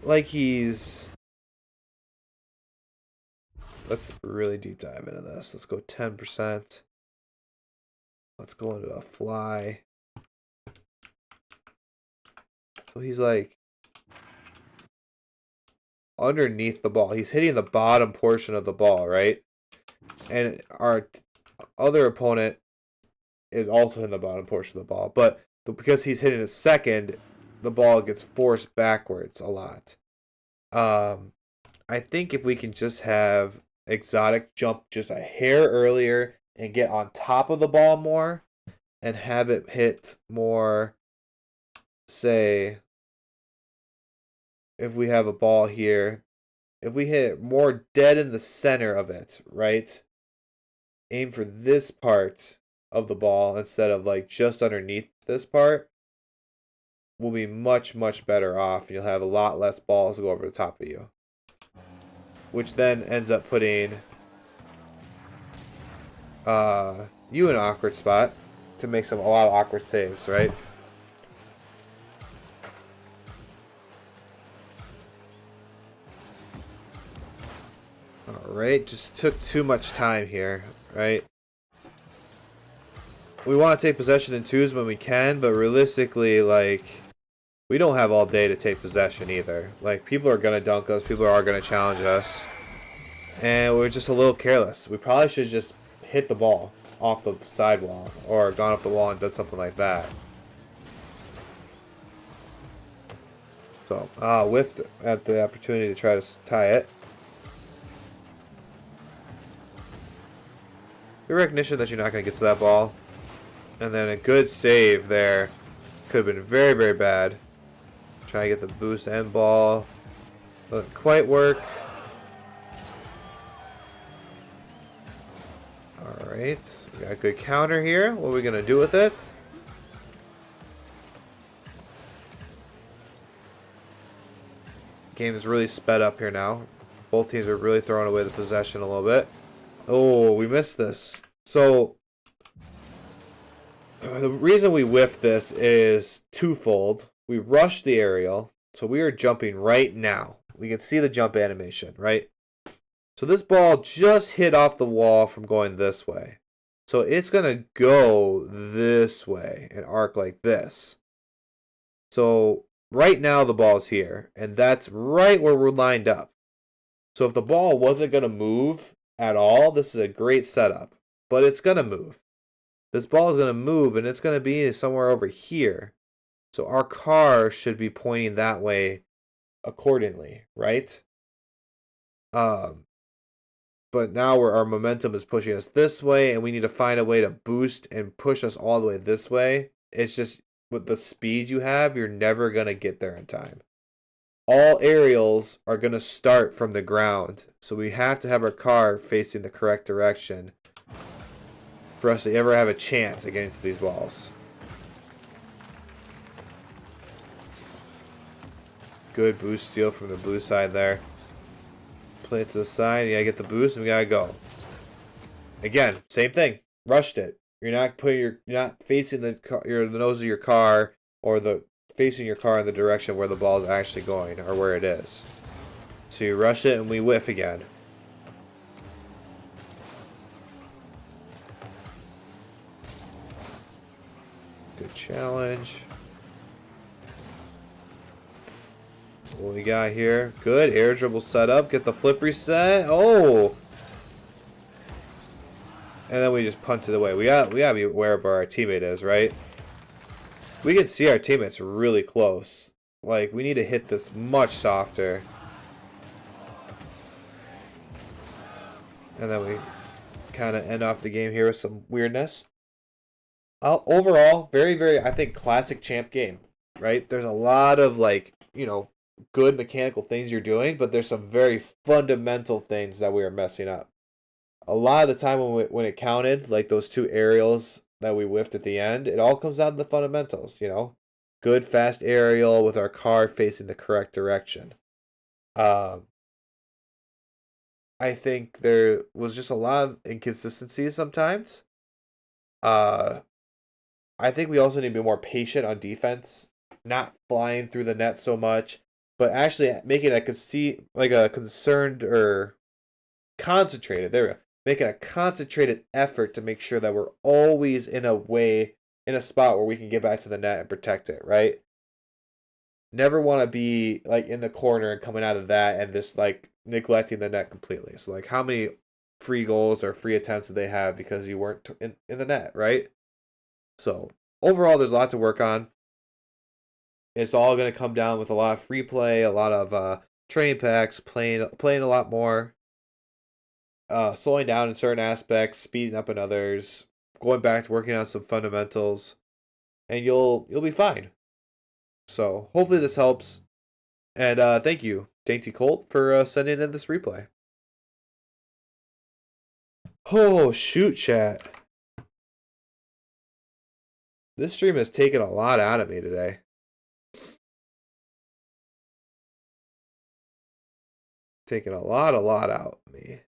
like he's... Let's really deep dive into this. Let's go 10%. Let's go into a fly. So he's like underneath the ball. He's hitting the bottom portion of the ball, right? And our other opponent is also in the bottom portion of the ball. But because he's hitting it second, the ball gets forced backwards a lot. I think if we can just have Exotic jump just a hair earlier and get on top of the ball more and have it hit more, say, if we have a ball here, if we hit more dead in the center of it, right? Aim for this part of the ball instead of like just underneath this part, we'll be much, much better off. And you'll have a lot less balls go over the top of you. Which then ends up putting you in an awkward spot to make a lot of awkward saves, right? Alright, just took too much time here, right? We want to take possession in twos when we can, but realistically, like, we don't have all day to take possession either. Like, people are going to dunk us, people are going to challenge us, and we're just a little careless. We probably should just hit the ball off the sidewall or gone up the wall and done something like that. So, whiffed at the opportunity to try to tie it. The recognition that you're not going to get to that ball. And then a good save there. Could have been very, very bad. Try to get the boost and ball. Doesn't quite work. Alright. We got a good counter here. What are we going to do with it? Game is really sped up here now. Both teams are really throwing away the possession a little bit. Oh, we missed this. So, the reason we whiffed this is twofold. We rushed the aerial, so we are jumping right now. We can see the jump animation, right? So this ball just hit off the wall from going this way. So it's going to go this way and arc like this. So right now the ball's here, and that's right where we're lined up. So if the ball wasn't going to move at all, this is a great setup. But it's going to move. This ball is going to move, and it's going to be somewhere over here. So our car should be pointing that way accordingly, right? But now our momentum is pushing us this way, and we need to find a way to boost and push us all the way this way. It's just with the speed you have, you're never going to get there in time. All aerials are going to start from the ground, so we have to have our car facing the correct direction for us to ever have a chance at getting to these balls. Good boost steal from the blue side there. Play it to the side. You gotta get the boost, and we gotta go. Again, same thing. Rushed it. You're not facing the nose of your car or facing your car in the direction where the ball is actually going or where it is. So you rush it, and we whiff again. Good challenge. What we got here? Good air dribble setup. Get the flip reset. Oh! And then we just punt it away. We gotta be aware of where our teammate is, right? We can see our teammates really close. Like, we need to hit this much softer. And then we kind of end off the game here with some weirdness. Overall, very, very, I think, classic champ game, right? There's a lot of, like, good mechanical things you're doing, but there's some very fundamental things that we are messing up. A lot of the time when it counted, like those two aerials that we whiffed at the end, it all comes down to the fundamentals, Good good fast aerial with our car facing the correct direction. I think there was just a lot of inconsistencies sometimes. I think we also need to be more patient on defense, not flying through the net so much, but actually making a concerned or concentrated. There we go. Making a concentrated effort to make sure that we're always in a spot where we can get back to the net and protect it, right? Never want to be like in the corner and coming out of that and just like neglecting the net completely. So like how many free goals or free attempts did they have because you weren't in the net, right? So overall, there's a lot to work on. It's all going to come down with a lot of free play, a lot of training packs, playing a lot more, slowing down in certain aspects, speeding up in others, going back to working on some fundamentals, and you'll be fine. So hopefully this helps, and thank you, Dainty Colt, for sending in this replay. Oh shoot, chat! This stream has taken a lot out of me today. Taking a lot out of me.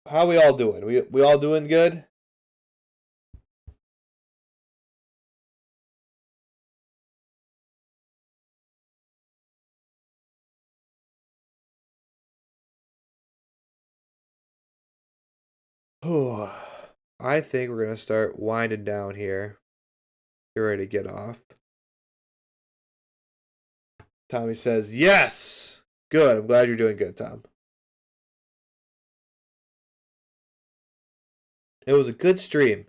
How we all doing? We all doing good? Oh, I think we're gonna start winding down here. Get ready to get off. Tommy says, yes! Good. I'm glad you're doing good, Tom. It was a good stream.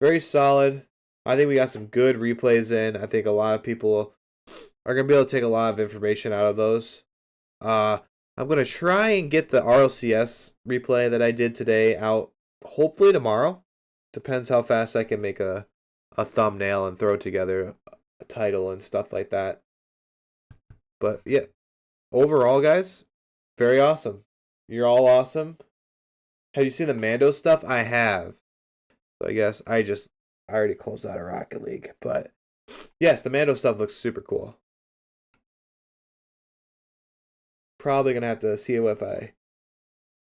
Very solid. I think we got some good replays in. I think a lot of people are going to be able to take a lot of information out of those. I'm going to try and get the RLCS replay that I did today out hopefully tomorrow. Depends how fast I can make a thumbnail and throw together a title and stuff like that. But yeah, overall, guys, very awesome. You're all awesome. Have you seen the Mando stuff? I have. So I guess I already closed out of Rocket League. But yes, the Mando stuff looks super cool. Probably going to have to see if I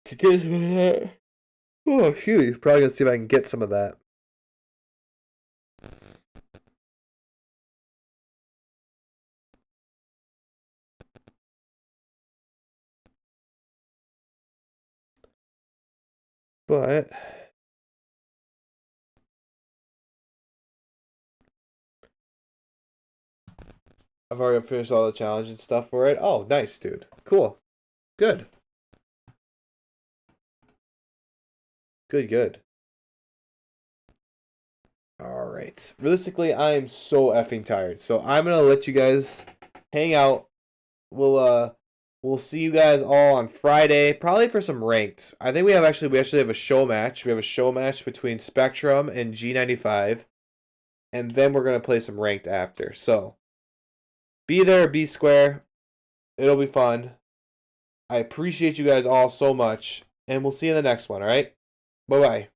can get some of that. Oh, shoot. Probably going to see if I can get some of that. But I've already finished all the challenge and stuff for it. Oh, nice, dude. Cool. Good. Good. Alright. Realistically, I am so effing tired. So I'm gonna let you guys hang out. We'll see you guys all on Friday, probably for some ranked. I think we actually have a show match. We have a show match between Spectrum and G95, and then we're gonna play some ranked after. So be there, be square. It'll be fun. I appreciate you guys all so much, and we'll see you in the next one. All right, bye bye.